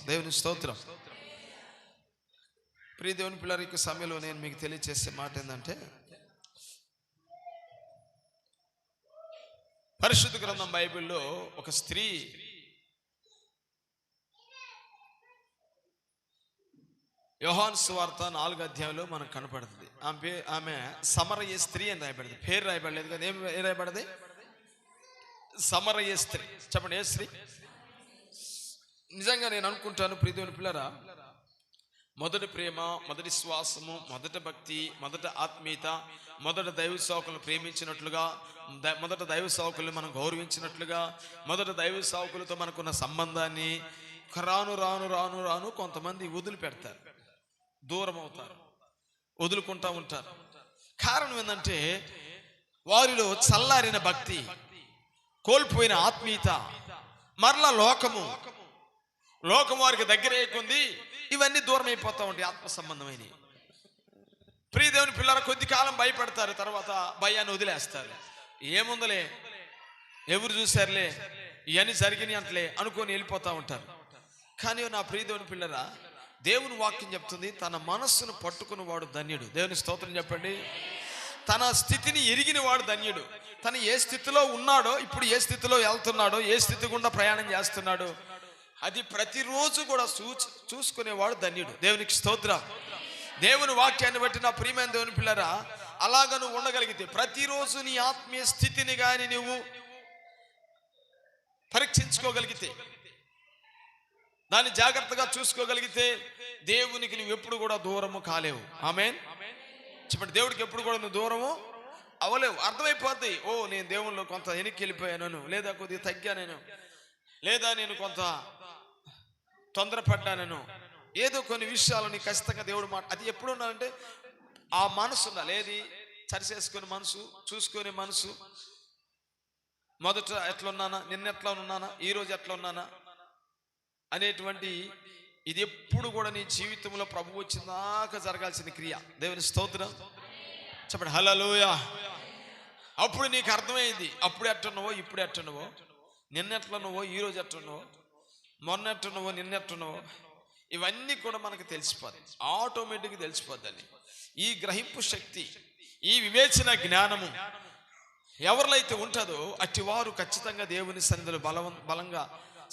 దేవుని స్తోత్రం. ప్రియ దేవుని పిల్లల సమయంలో నేను మీకు తెలియజేసే మాట ఏంటంటే, పరిశుద్ధ గ్రంథం బైబిల్లో ఒక స్త్రీ యోహాను సువార్త 4వ అధ్యాయంలో మనకు కనపడుతుంది. ఆమె సమరయ స్త్రీ అని రాయబడింది. పేరు రాయబడలేదు కదా, ఏం రాయబడింది? సమరయ స్త్రీ. చెప్పండి, ఏ స్త్రీ? నిజంగా నేను అనుకుంటాను ప్రియ దేవుని పిల్లరా, మొదటి ప్రేమ, మొదటి శ్వాసము, మొదటి భక్తి, మొదటి ఆత్మీయత, మొదటి దైవ సేవకులను ప్రేమించినట్లుగా, మొదటి దైవ సేవకులను మనం గౌరవించినట్లుగా, మొదటి దైవ సేవకులతో మనకున్న సంబంధాన్ని రాను రాను రాను రాను కొంతమంది వదిలిపెడతారు, దూరం అవుతారు, వదులుకుంటూ ఉంటారు. కారణం ఏంటంటే వారిలో చల్లారిన భక్తి, కోల్పోయిన ఆత్మీయత, మరలా లోకం వారికి దగ్గర అయ్యింది. ఇవన్నీ దూరం అయిపోతూ ఉంటాయి, ఆత్మ సంబంధమైన. ప్రియ దేవుని పిల్లలు కొద్ది కాలం భయపడతారు, తర్వాత భయాన్ని వదిలేస్తారు. ఏముందలే, ఎవరు చూశారులే, ఇవన్నీ జరిగినాయి అంటలే అనుకొని వెళ్ళిపోతూ ఉంటారు. కానీ నా ప్రియ దేవుని పిల్లరా, దేవుని వాక్యం చెప్తుంది, తన మనస్సును పట్టుకుని వాడు ధన్యుడు. దేవుని స్తోత్రం చెప్పండి. తన స్థితిని ఎరిగిన వాడు ధన్యుడు. తను ఏ స్థితిలో ఉన్నాడో, ఇప్పుడు ఏ స్థితిలో వెళ్తున్నాడో, ఏ స్థితి గుండా ప్రయాణం చేస్తున్నాడో అది ప్రతిరోజు కూడా చూసుకునేవాడు ధన్యుడు. దేవునికి స్తోత్రం. దేవుని వాక్యాన్ని బట్టి నా ప్రియమైన దేవుని పిల్లరా, అలాగ నువ్వు ఉండగలిగితే, ప్రతిరోజు నీ ఆత్మీయ స్థితిని కానీ నువ్వు పరీక్షించుకోగలిగితే, దాన్ని జాగ్రత్తగా చూసుకోగలిగితే, దేవునికి నువ్వు ఎప్పుడు కూడా దూరము కాలేవు. ఆమేన్ చెప్పండి. దేవుడికి ఎప్పుడు కూడా నువ్వు దూరము అవ్వలేవు. అర్థమైపోద్ది, ఓ నేను దేవుళ్ళు కొంత వెనక్కి వెళ్ళిపోయాను, లేదా కొద్దిగా తగ్గాను, లేదా నేను కొంత తొందరపడ్డాను, ఏదో కొన్ని విషయాలని ఖచ్చితంగా దేవుడు మాట. అది ఎప్పుడు ఉండాలంటే ఆ మనసు ఉండాలి. ఏది? సరిచేసుకునే మనసు, చూసుకునే మనసు. మొదట ఎట్లా ఉన్నానా, నిన్న ఎట్లా ఉన్నానా, ఈరోజు ఎట్లా ఉన్నానా అనేటువంటి ఇది ఎప్పుడు కూడా నీ జీవితంలో ప్రభు వచ్చిందాక జరగాల్సిన క్రియ. దేవుని స్తోత్రం చెప్పండి, హల్లెలూయా. అప్పుడు నీకు అర్థమైంది, అప్పుడు ఎట్టున్నావో, ఇప్పుడు ఎట్టున్నావో, నిన్న ఎట్లున్నావో, ఈరోజు ఎట్టున్నావో, మొన్న ఎట్టున్నావో, నిన్న ఎట్టున్నావో, ఇవన్నీ కూడా మనకు తెలిసిపోద్ది, ఆటోమేటిక్గా తెలిసిపోద్దని. ఈ గ్రహింపు శక్తి, ఈ వివేచన జ్ఞానము ఎవరిలో అయితే ఉంటుందో అట్టి వారు ఖచ్చితంగా దేవుని సన్నిధిలో బలంగా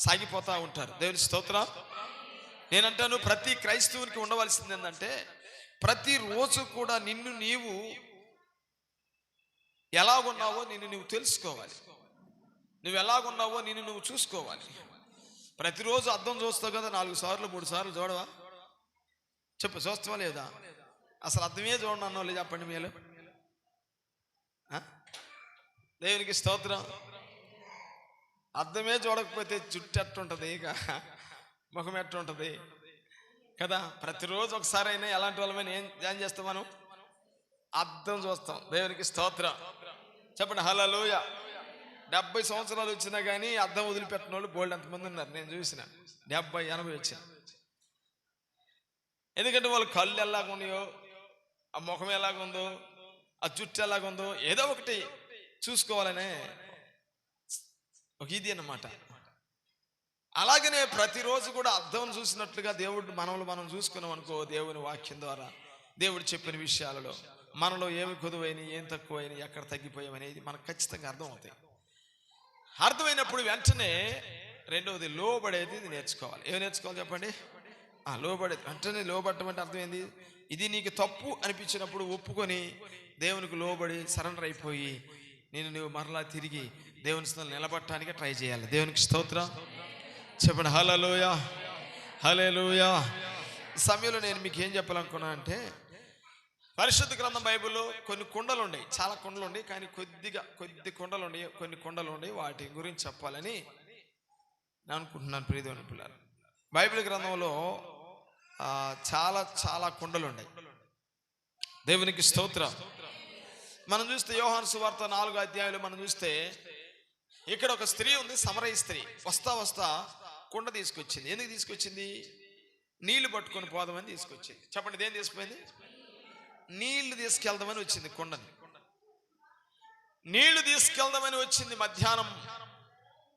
సాగిపోతూ ఉంటారు. దేవుని స్తోత్రం. నేనంటాను, ప్రతి క్రైస్తవునికి ఉండవలసింది ఏంటంటే, ప్రతిరోజు కూడా నిన్ను నీవు ఎలాగున్నావో నిన్ను నువ్వు తెలుసుకోవాలి. నువ్వు ఎలాగున్నావో నిన్ను నువ్వు చూసుకోవాలి. ప్రతిరోజు అద్దం చూస్తావు కదా, 4 సార్లు 3 సార్లు చూడవా? చెప్పు, చూస్తావా లేదా? అసలు అద్దమే చూడండి అన్నో లేదు, చెప్పండి మీరు. దేవునికి స్తోత్రం. అద్దమే చూడకపోతే జుట్టు ఎట్టుంటుంది, ఇక ముఖం ఎట్టుంటుంది కదా. ప్రతిరోజు ఒకసారి అయినా ఎలాంటి వాళ్ళమైనా ఏం చేస్తాం మనం? అద్దం చూస్తాం. దేవునికి స్తోత్రం చెప్పండి, హల్లెలూయా. 70 సంవత్సరాలు వచ్చినా కానీ అద్దం వదిలిపెట్టిన వాళ్ళు బోల్డ్ ఎంతమంది ఉన్నారు, నేను చూసిన. 70, 80 వచ్చిన. ఎందుకంటే వాళ్ళ కళ్ళు ఎలాగున్నాయో, ఆ ముఖం ఎలాగుందో, ఆ జుట్టు ఎలాగుందో, ఏదో ఒకటి చూసుకోవాలనే ఒక ఇది అన్నమాట. అలాగనే ప్రతిరోజు కూడా అద్దం చూసినట్లుగా దేవుడు మనం చూసుకున్నాం అనుకో, దేవుని వాక్యం ద్వారా దేవుడు చెప్పిన విషయాలలో మనలో ఏమి కొదువైనవి, ఏం తక్కువైనవి, ఎక్కడ తగ్గిపోయామనేది మనకు ఖచ్చితంగా అర్థం అవుతాయి. అర్థమైనప్పుడు వెంటనే రెండవది లోబడేది నేర్చుకోవాలి. ఏమి నేర్చుకోవాలి చెప్పండి? లోబడేది. వెంటనే లోబడటం అంటే అర్థమైంది, ఇది నీకు తప్పు అనిపించినప్పుడు ఒప్పుకొని దేవునికి లోబడి సరెండర్ అయిపోయి నువ్వు మరలా తిరిగి దేవుని స్థానంలో నిలబడటానికి ట్రై చేయాలి. దేవునికి స్తోత్రం చెప్పండి, హల్లెలూయా, హల్లెలూయా. ఈ సమయంలో నేను మీకు ఏం చెప్పాలనుకున్నా అంటే, పరిశుద్ధ గ్రంథం బైబిల్లో కొన్ని కుండలు ఉన్నాయి, చాలా కుండలు ఉన్నాయి, కానీ కొద్ది కుండలు ఉన్నాయి, కొన్ని కుండలు ఉన్నాయి. వాటి గురించి చెప్పాలని నేను అనుకుంటున్నాను. ప్రియ దేవుని పిల్లలు, బైబిల్ గ్రంథంలో చాలా చాలా కుండలు ఉన్నాయి. దేవునికి స్తోత్రం. మనం చూస్తే యోహాను సువార్త 4వ అధ్యాయంలో మనం చూస్తే, ఇక్కడ ఒక స్త్రీ ఉంది, సమరయ స్త్రీ. వస్తా కుండ తీసుకొచ్చింది. ఎందుకు తీసుకొచ్చింది? నీళ్లు పట్టుకొని పోదామని తీసుకొచ్చింది. చెప్పండి, దేని తీసుకుపోయింది? నీళ్లు తీసుకెళ్దామని వచ్చింది. కుండని నీళ్లు తీసుకెళ్దామని వచ్చింది. మధ్యాహ్నం,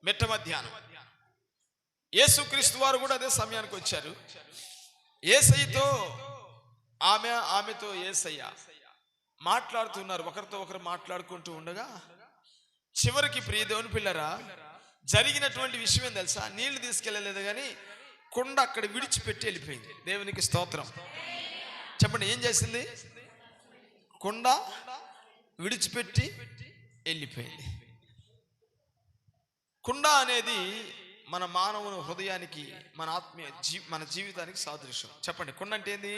మిట్ట మధ్యాహ్నం. యేసుక్రీస్తు వారు కూడా అదే సమయానికి వచ్చారు. యేసయ్యతో ఆమెతో యేసయ్య మాట్లాడుతున్నారు. ఒకరితో ఒకరు మాట్లాడుకుంటూ ఉండగా చివరికి ప్రియ దేవుని పిల్లరా, జరిగినటువంటి విషయం ఏం తెలుసా? నీళ్లు తీసుకెళ్ళలేదు కానీ కుండ అక్కడ విడిచిపెట్టి వెళ్ళిపోయింది. దేవునికి స్తోత్రం. చెప్పండి, ఏం చేసింది? కుండ విడిచిపెట్టి వెళ్ళిపోయింది. కుండ అనేది మన మానవుని హృదయానికి, మన ఆత్మీయ మన జీవితానికి సాదృశ్యం. చెప్పండి, కుండ అంటే ఏంది?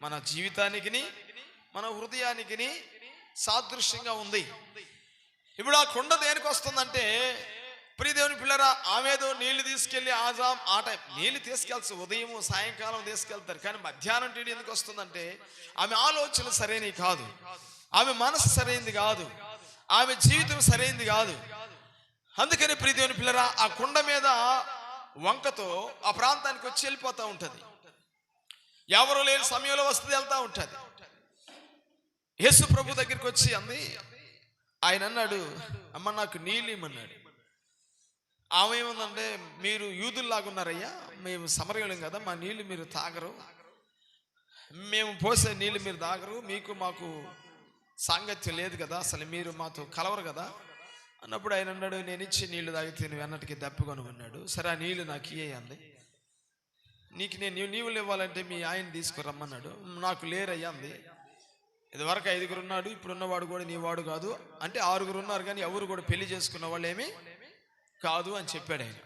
మన జీవితానికి, మన హృదయానికి సాదృశ్యంగా ఉంది. ఇప్పుడు ఆ కుండ దేనికి వస్తుందంటే, ప్రియ దేవుని పిల్లరా, ఆమెదో నీళ్లు తీసుకెళ్ళి ఆ టైం నీళ్లు తీసుకెళ్తారు, ఉదయం సాయంకాలం తీసుకెళ్తారు. కానీ మధ్యాహ్నం టీడీ ఎందుకు వస్తుందంటే, ఆమె ఆలోచన సరైనవి కాదు, ఆమె మనసు సరైనది కాదు, ఆమె జీవితం సరైనది కాదు. అందుకని ప్రియ దేవుని పిల్లరా, ఆ కుండ మీద వంకతో ఆ ప్రాంతానికి వచ్చి వెళ్ళిపోతూ ఉంటుంది. ఎవరు లేని సమయంలో వస్తుంది, వెళ్తూ ఉంటుంది. యేసు ప్రభు దగ్గరికి వచ్చి అంది. ఆయన అన్నాడు, అమ్మ నాకు నీళ్ళు ఇమ్మన్నాడు. ఆమె ఏముందంటే, మీరు యూదుల్లాగా ఉన్నారయ్యా, మేము సమరయులం కదా, మా నీళ్ళు మీరు తాగరు, మేము పోసే నీళ్ళు మీరు తాగరు, మీకు మాకు సాంగత్యం లేదు కదా, అసలు మీరు మాతో కలవరు కదా అన్నప్పుడు ఆయన అన్నాడు, నేను ఇచ్చి నీళ్లు తాగితే నువ్వు అన్నటికీ దప్పుకొని ఉన్నాడు. సరే, ఆ నీళ్ళు నాకు ఇయ్యండి, నీకు నేను నీళ్ళు ఇవ్వాలంటే మీ ఆయన తీసుకురమ్మన్నాడు. నాకు లేరయ్యా అంది. ఇదివరకు 5గురు ఉన్నాడు, ఇప్పుడున్నవాడు కూడా నీ వాడు కాదు అంటే 6గురు ఉన్నారు, కానీ ఎవరు కూడా పెళ్లి చేసుకున్న వాళ్ళు ఏమీ కాదు అని చెప్పాడు ఆయన.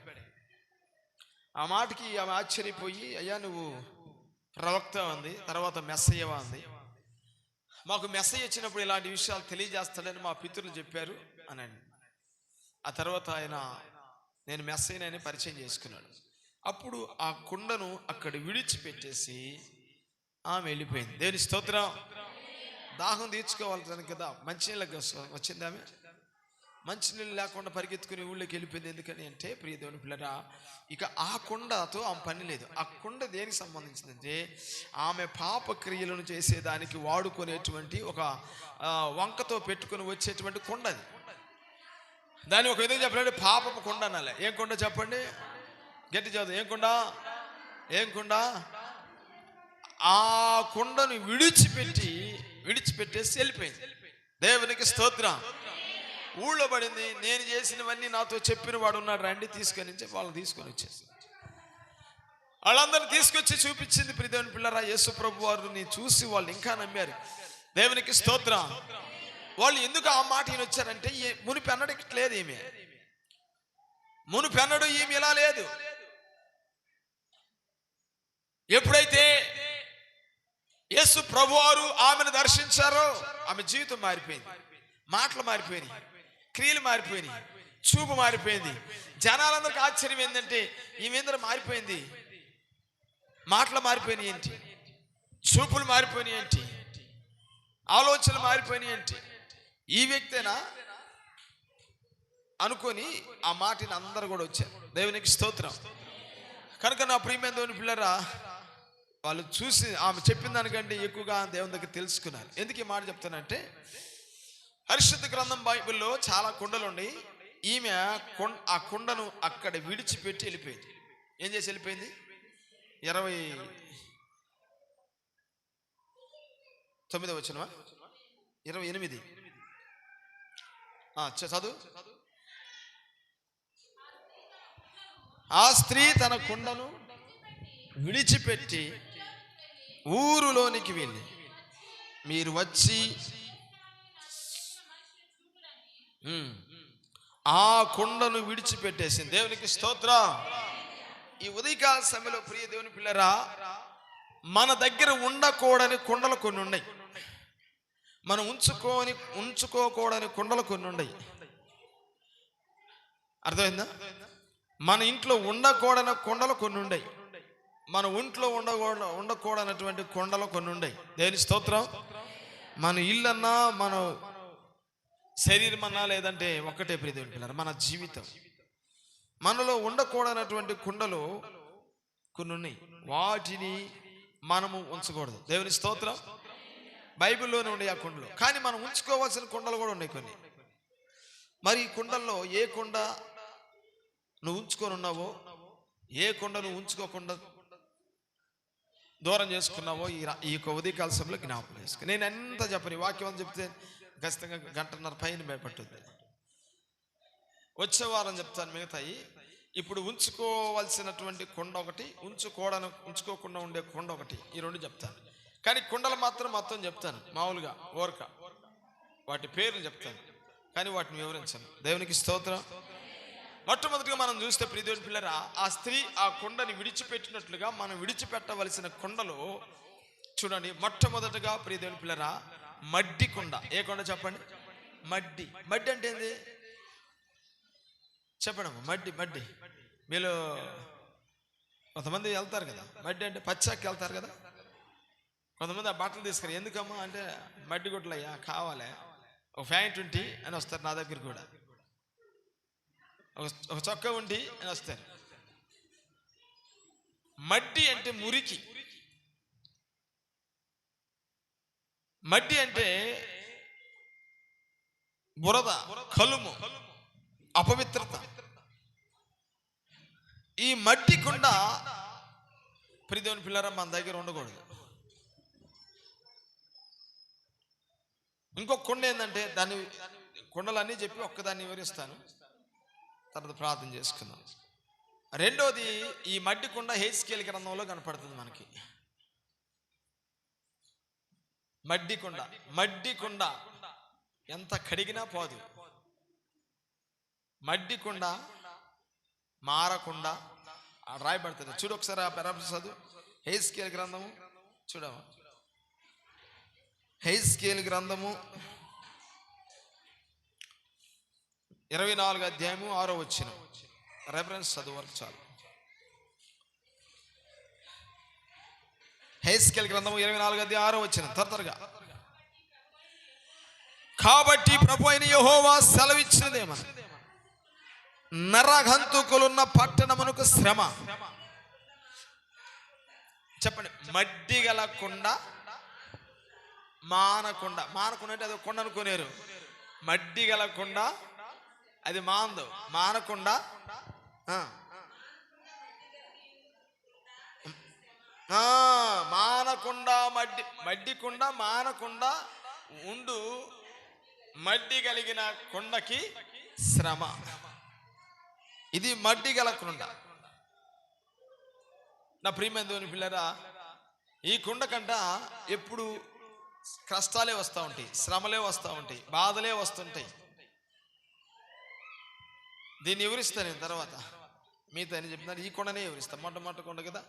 ఆ మాటకి ఆమె ఆశ్చర్యపోయి, అయ్యా నువ్వు ప్రవక్త అంది, తర్వాత మెస్సయ్యవా అంది. మాకు మెస్సయ్య వచ్చినప్పుడు ఇలాంటి విషయాలు తెలియజేస్తాడని మా పితరులు చెప్పారు అని. ఆ తర్వాత ఆయన నేను మెస్సయ్యనని పరిచయం చేసుకున్నాడు. అప్పుడు ఆ కుండను అక్కడ విడిచిపెట్టేసి ఆమె వెళ్ళిపోయింది. దేవుని స్తోత్రం. దాహం తీర్చుకోవాలి కదా, మంచినీళ్ళకి వచ్చింది ఆమె. మంచినీళ్ళు లేకుండా పరిగెత్తుకుని ఊళ్ళోకి వెళ్ళిపోయింది. ఎందుకని అంటే, ప్రియ దేవుని పిల్లరా, ఇక ఆ కుండతో ఆమె పని లేదు. ఆ కుండ దేనికి సంబంధించిందంటే, ఆమె పాప క్రియలను చేసేదానికి వాడుకునేటువంటి ఒక వంకతో పెట్టుకుని వచ్చేటువంటి కుండ అది. దాన్ని ఒక విధంగా చెప్పాలంటే పాపపు కుండ అనాలి. ఏం కుండ చెప్పండి, గట్టి చదువు. ఏం కుండ? ఏం కుండ? ఆ కుండను విడిచిపెట్టేసి వెళ్ళిపోయింది. దేవునికి స్తోత్రం. ఊళ్ళో పడింది. నేను చేసినవన్నీ నాతో చెప్పిన వాడు ఉన్నాడు, రండి తీసుకొని వాళ్ళని తీసుకొని వచ్చేసి వాళ్ళందరినీ తీసుకొచ్చి చూపించింది. ప్రియ దేవుని పిల్లరా, యేసు ప్రభు వారిని చూసి వాళ్ళు ఇంకా నమ్మారు. దేవునికి స్తోత్రం. వాళ్ళు ఎందుకు ఆ మాట ఈయన వచ్చారంటే, మునిపెన్నడు లేదు ఈమె, మునిపెన్నడు ఈమె ఇలా లేదు. ఎప్పుడైతే యేసు ప్రభువారు ఆమెను దర్శించారో ఆమె జీవితం మారిపోయింది, మాటలు మారిపోయినాయి, క్రియలు మారిపోయినాయి, చూపు మారిపోయింది. జనాలందరికీ ఆశ్చర్యం ఏంటంటే, ఈమెందరూ మారిపోయింది, మాటలు మారిపోయినాయి ఏంటి, చూపులు మారిపోయినాయి ఏంటి, ఆలోచనలు మారిపోయినాయి ఏంటి, ఈ వ్యక్తేనా అనుకొని ఆ మాటని అందరూ కూడా వచ్చారు. దేవునికి స్తోత్రం. కనుక నా ప్రియమైన దేవుని పిల్లరా, వాళ్ళు చూసి ఆమె చెప్పిన దానికంటే ఎక్కువగా దేవుని దగ్గర తెలుసుకున్నారు. ఎందుకు ఈ మాట చెప్తానంటే, పరిశుద్ధ గ్రంథం బైబిల్లో చాలా కుండలు ఉన్నాయి. ఈమె ఆ కుండను అక్కడ విడిచిపెట్టి వెళ్ళిపోయింది. ఏం చేసి వెళ్ళిపోయింది? 29వ వచనమా, 28 చదువు. ఆ స్త్రీ తన కుండను విడిచిపెట్టి ఊరులోనికి వెళ్ళి, మీరు వచ్చి ఆ కుండను విడిచిపెట్టేసింది. దేవునికి స్తోత్రం. ఈ ఉదయకాల సమయంలో ప్రియ దేవుని పిల్లరా, మన దగ్గర ఉండకూడని కుండలు కొన్ని ఉన్నాయి, మనం ఉంచుకోకూడని కుండలు కొన్ని ఉన్నాయి. అర్థమైందా? మన ఇంట్లో ఉండకూడని కుండలు కొన్ని ఉన్నాయి, మన ఒంట్లో ఉండకూడనటువంటి కొండలు కొన్ని ఉన్నాయి. దేవుని స్తోత్రం. మన ఇల్లన్నా, మన శరీరం అన్నా, లేదంటే ఒక్కటే ప్రియ దేవుని పిల్లరా, మన జీవితం, మనలో ఉండకూడనటువంటి కుండలు కొన్ని ఉన్నాయి. వాటిని మనము ఉంచకూడదు. దేవుని స్తోత్రం. బైబిల్లోనే ఉన్నాయి ఆ కుండలు. కానీ మనం ఉంచుకోవాల్సిన కుండలు కూడా ఉన్నాయి కొన్ని. మరి ఈ కుండల్లో ఏ కుండ నువ్వు ఉంచుకొని ఉన్నావో ఏ కొండను ఉంచుకోకుండా దూరం చేసుకున్నావో ఈ యొక్క ఉదయకాల సభలో జ్ఞాపకం చేసుకో. నేను ఎంత చెప్పను, ఈ వాక్యం అని చెప్తే ఖచ్చితంగా గంటన్నర పైన భయపడుతుంది. వచ్చే వారం చెప్తాను మిగతాయి. ఇప్పుడు ఉంచుకోవాల్సినటువంటి కొండ ఒకటి, ఉంచుకోకుండా ఉండే కొండ ఒకటి, ఈ రెండు చెప్తాను. కానీ కొండలు మాత్రం మొత్తం చెప్తాను, మామూలుగా ఓరక వాటి పేర్లు చెప్తాను, కానీ వాటిని వివరించాను. దేవునికి స్తోత్రం. మొట్టమొదటిగా మనం చూస్తే ప్రియ దేవుని పిల్లరా, ఆ స్త్రీ ఆ కొండని విడిచిపెట్టినట్లుగా మనం విడిచిపెట్టవలసిన కొండలో చూడండి. మొట్టమొదటిగా ప్రియ దేవుని పిల్లరా, మడ్డి కొండ. ఏ కొండ చెప్పండి? మడ్డి. మడ్డి అంటే ఏంది చెప్పండి. మడ్డి మీలో కొంతమంది వెళ్తారు కదా, మడ్డి అంటే పచ్చాకి వెళ్తారు కదా. కొంతమంది ఆ బట్టలు తీసుకురు, ఎందుకమ్మా అంటే మడ్డి గుడ్లయ్యా కావాలి, ఒక ప్యాంట్ ఉంటి అని వస్తారు నా దగ్గర కూడా, ఒక చొక్కా ఉండి అని వస్తారు. మడ్డి అంటే మురికి. మడ్డి అంటే బురద, కలుము, అపవిత్రత. ఈ మట్టి కుండ ప్రియ దేవుని పిల్లరా మన దగ్గర ఉండకూడదు. ఇంకొక కొండ ఏంటంటే, దాన్ని కొండలన్నీ చెప్పి ఒక్కదాన్ని వివరిస్తాను, తర్వాత ప్రార్థన చేసుకుందాం. రెండోది, ఈ మడ్డి కుండ హెజ్కేలు గ్రంథంలో కనపడుతుంది మనకి. మడ్డి కుండ ఎంత కడిగినా పోదు. మడ్డి కుండ మారకుండా రాయబడుతుంది. చూడు ఒకసారి ఆ పెరాప్స్ చదువు, హెజ్కేలు గ్రంథము చూడవా, హెజ్కేలు గ్రంథము 24వ అధ్యాయము 6వ వచనం. రెఫరెన్స్ చదువు వరకు చాలు. హెజ్కేలు గ్రంథము 24వ అధ్యాయం 6వ వచనం త్వరగా. కాబట్టి ప్రభు అయిన యెహోవా సెలవిచ్చినదేమని, నరహంతకులున్న పట్టణమునకు శ్రమ. చెప్పండి. మడ్డి గల కొండ మానకుండా అంటే అది కొండ అనుకునేరు. మడ్డి గల కొండ అది మాందు, మానకుండా మానకుండా మడ్డి కొండ మానకుండా ఉండు మడ్డి కలిగిన కొండకి శ్రమ. ఇది మడ్డి గల కొండ. నా ప్రియమైన దేవుని పిల్లరా, ఈ కొండ కంట ఎప్పుడు కష్టాలే వస్తూ ఉంటాయి, శ్రమలే వస్తూ ఉంటాయి, బాధలే వస్తుంటాయి. దీన్ని వివరిస్తాను నేను తర్వాత, మీతో అని చెప్తున్నాను. ఈ కొండనే వివరిస్తాను, మొట్టమొదటి కొండ కదా.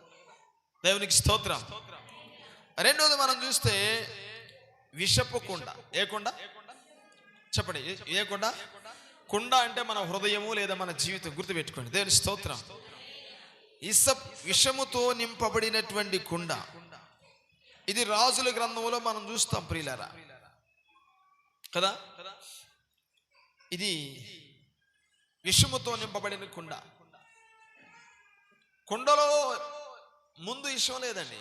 దేవునికి స్తోత్రం. రెండోది మనం చూస్తే విషపు కొండ. ఏ కొండ చెప్పండి? ఏ కొండ? కొండ అంటే మన హృదయము లేదా మన జీవితం. గుర్తుపెట్టుకోండి. దేవుని స్తోత్రం. విషముతో నింపబడినటువంటి కుండ. ఇది రాజుల గ్రంథంలో మనం చూస్తాం ప్రియులారా కదా. ఇది విషముతో నింపబడిన కుండ. కుండలో ముందు విషం లేదండి,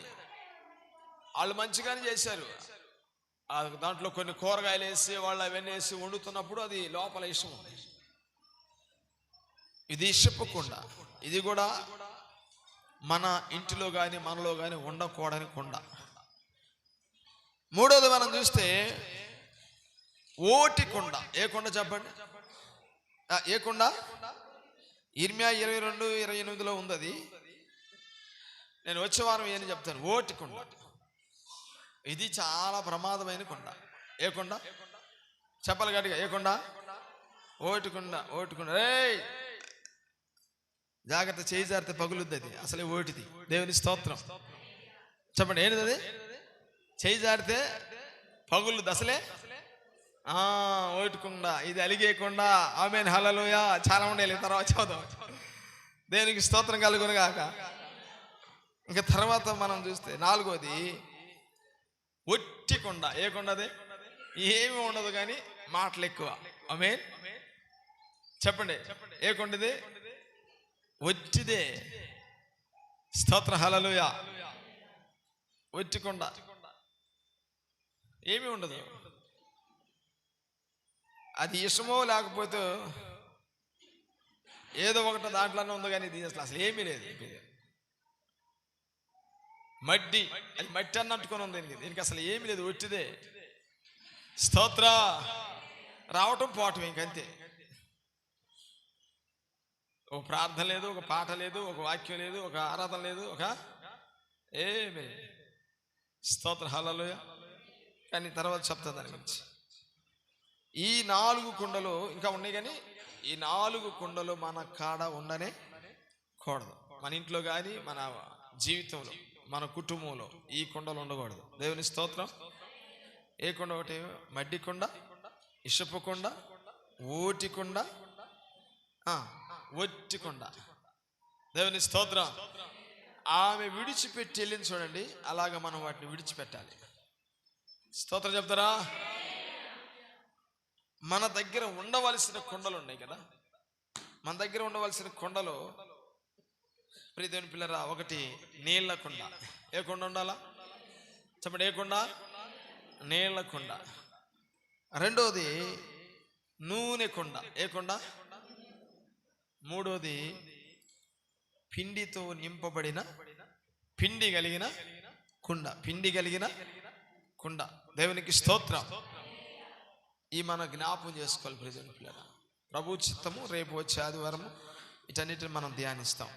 వాళ్ళు మంచిగానే చేశారు. దాంట్లో కొన్ని కూరగాయలు వేసి వాళ్ళు అవన్నీ వేసి వండుతున్నప్పుడు అది లోపల విషం ఉంది. ఇది విషపు కుండ. ఇది కూడా మన ఇంటిలో కానీ మనలో కానీ ఉండకూడని కొండ. మూడోది మనం చూస్తే ఓటి కొండ. ఏ కొండ చెప్పండి? ఏ కొండ? ఇర్మియా 22:28 ఉంది అది. నేను వచ్చే వారం ఏం చెప్తాను. ఓటి కొండ. ఇది చాలా ప్రమాదమైన కొండ. ఏ కొండ చెప్పాలి గట్టిగా? ఏ కొండ? ఓటి కొండ. ఓటి కొండ. జాగ్రత్త, చేయి జారితే పగులుద్ది అది. అసలే ఓటిది. దేవుని స్తోత్రం. చెప్పండి, ఏంటిది అది? చేయి జారితే పగులుద్ది అసలే. ఓటుకుండా. ఇది అలిగేయకుండా. ఆమేన్, హల్లెలూయా. చాలా ఉండేది, తర్వాత చదువు. దేవునికి స్తోత్రం కలుగును గాక. ఇంకా తర్వాత మనం చూస్తే నాలుగోది ఒట్టి కొండ. ఏ కొండ అది? ఏమి ఉండదు కానీ మాటలు ఎక్కువ. ఆమేన్ చెప్పండి. ఏ కొండది? ఒట్టిదే. స్తోత్ర, హల్లెలూయా. ఒట్టి కొండ, ఏమీ ఉండదు. అది ఇష్టమో లేకపోతే ఏదో ఒకటి దాంట్లోనే ఉంది, కానీ ఇది అసలు ఏమీ లేదు. మట్టి, అది మట్టి అన్నట్టుకొని ఉంది. దీనికి అసలు ఏమీ లేదు, ఒట్టిదే. స్తోత్ర. రావటం పోవటం, ఇంకంతే. ఒక ప్రార్థన లేదు, ఒక పాట లేదు, ఒక వాక్యం లేదు, ఒక ఆరాధన లేదు, ఒక ఏమి. స్తోత్ర, హల్లెలూయా. కానీ తర్వాత చెప్తా దాని గురించి. ఈ 4 కుండలు ఇంకా ఉన్నాయి, కానీ ఈ 4 కుండలు మన కాడ ఉండనే కూడదు. మన ఇంట్లో కానీ, మన జీవితంలో, మన కుటుంబంలో ఈ కుండలు ఉండకూడదు. దేవుని స్తోత్రం. ఏ కుండ? ఒకటి మడ్డి కుండ, ఇషపు కుండ, ఓటి కుండ, ఒట్టి కుండ. దేవుని స్తోత్రం. ఆమె విడిచిపెట్టి వెళ్ళింది చూడండి, అలాగ మనం వాటిని విడిచిపెట్టాలి. స్తోత్రం చెప్తారా? మన దగ్గర ఉండవలసిన కుండలు ఉన్నాయి కదా, మన దగ్గర ఉండవలసిన కుండలు ప్రియ దేవుని పిల్లరా, ఒకటి నీళ్ల కుండ. ఏ కుండ ఉండాలా చెప్పండి? ఏ కుండ? నీళ్ల కుండ. రెండోది నూనె కుండ. ఏ కుండ? మూడోది పిండితో నింపబడిన, పిండి కలిగిన కుండ. పిండి కలిగిన కుండ. దేవునికి స్తోత్రం. ఈ మన జ్ఞాపం చేసుకోవాలి ప్రియుని పిల్లరా. ప్రభు చిత్తము రేపు వచ్చే ఆదివారము వీటన్నిటిని మనం ధ్యానిస్తాం,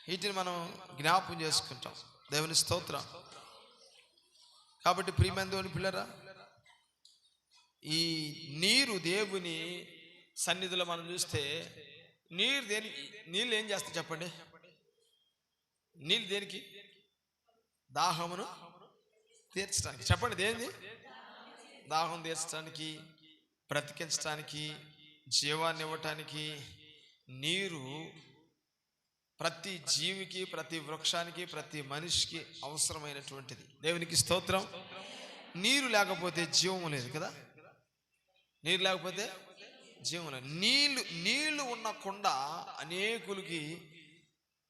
వీటిని మనం జ్ఞాపం చేసుకుంటాం. దేవుని స్తోత్రం. కాబట్టి ప్రియమైన దేవుని పిల్లరా, ఈ నీరు దేవుని సన్నిధిలో మనం చూస్తే, నీళ్ళు ఏం చేస్తాయి చెప్పండి? నీళ్ళు దేనికి? దాహమును తీర్చడానికి. చెప్పండి, దేనిది? దాహం తీర్చడానికి, బ్రతికించడానికి, జీవాన్ని ఇవ్వటానికి. నీరు ప్రతి జీవికి, ప్రతి వృక్షానికి, ప్రతి మనిషికి అవసరమైనటువంటిది. దేవునికి స్తోత్రం. నీరు లేకపోతే జీవము లేదు కదా. నీరు లేకపోతే జీవం లేదు. నీళ్లు ఉన్న కుండ అనేకులకి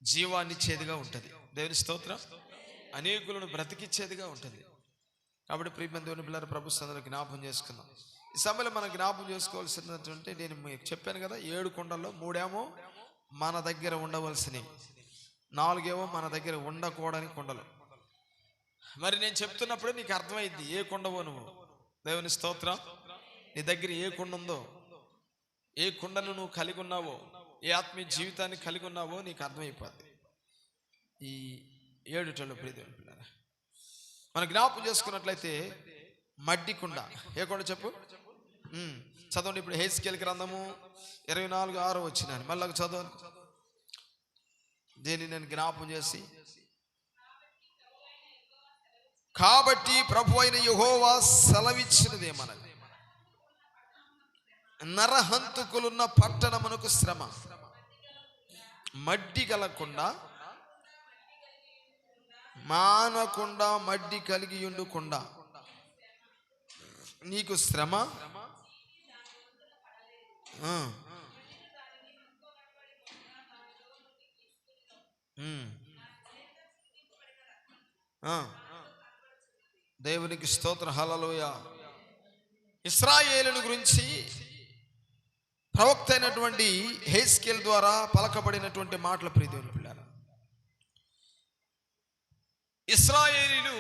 జీవాన్ని ఇచ్చేదిగా ఉంటుంది. దేవుని స్తోత్రం. అనేకులను బ్రతికిచ్చేదిగా ఉంటుంది. కాబట్టి ప్రియమైన దేవుని పిల్లల ప్రభు సన్నిధిలో జ్ఞాపం చేసుకుందాం. ఈ సమయంలో మనం జ్ఞాపం చేసుకోవాల్సినటువంటి, నేను మీకు చెప్పాను కదా, 7 కుండల్లో 3 మన దగ్గర ఉండవలసినవి, 4 మన దగ్గర ఉండకూడని కుండలు. మరి నేను చెప్తున్నప్పుడే నీకు అర్థమైంది ఏ కుండవో నువ్వు. దేవుని స్తోత్రం. నీ దగ్గర ఏ కుండ ఉందో, ఏ కుండను నువ్వు కలిగి ఉన్నావో, ఏ ఆత్మీయ జీవితాన్ని కలిగి ఉన్నావో నీకు అర్థమైపోద్ది. ఈ 7 ప్రియదేవుని పిల్లరా, మనం జ్ఞాపకం చేసుకున్నట్లయితే మడ్డి కుండ. ఏ కుండ చెప్పు? చదవండి ఇప్పుడు. హెస్కేలు గ్రంథము 24:6 వచ్చినాను. మళ్ళీ చదవండి. దీన్ని నేను జ్ఞాపకం చేసి, కాబట్టి ప్రభు అయిన యెహోవా సెలవిచ్చినదేమనగా, నరహంతకులున్న పట్టణమునకు శ్రమ, మడ్డి గలకుండా మానకుండా మడ్డి కలిగి ఉండుకుండా నీకు శ్రమ. దేవునికి స్తోత్ర, హల్లెలూయా. ఇశ్రాయేలుని గురించి ప్రవక్త అయినటువంటి హెస్కేల్ ద్వారా పలకబడినటువంటి మాటలు ప్రియదేవుని పిల్లారా. ఇశ్రాయేలీలు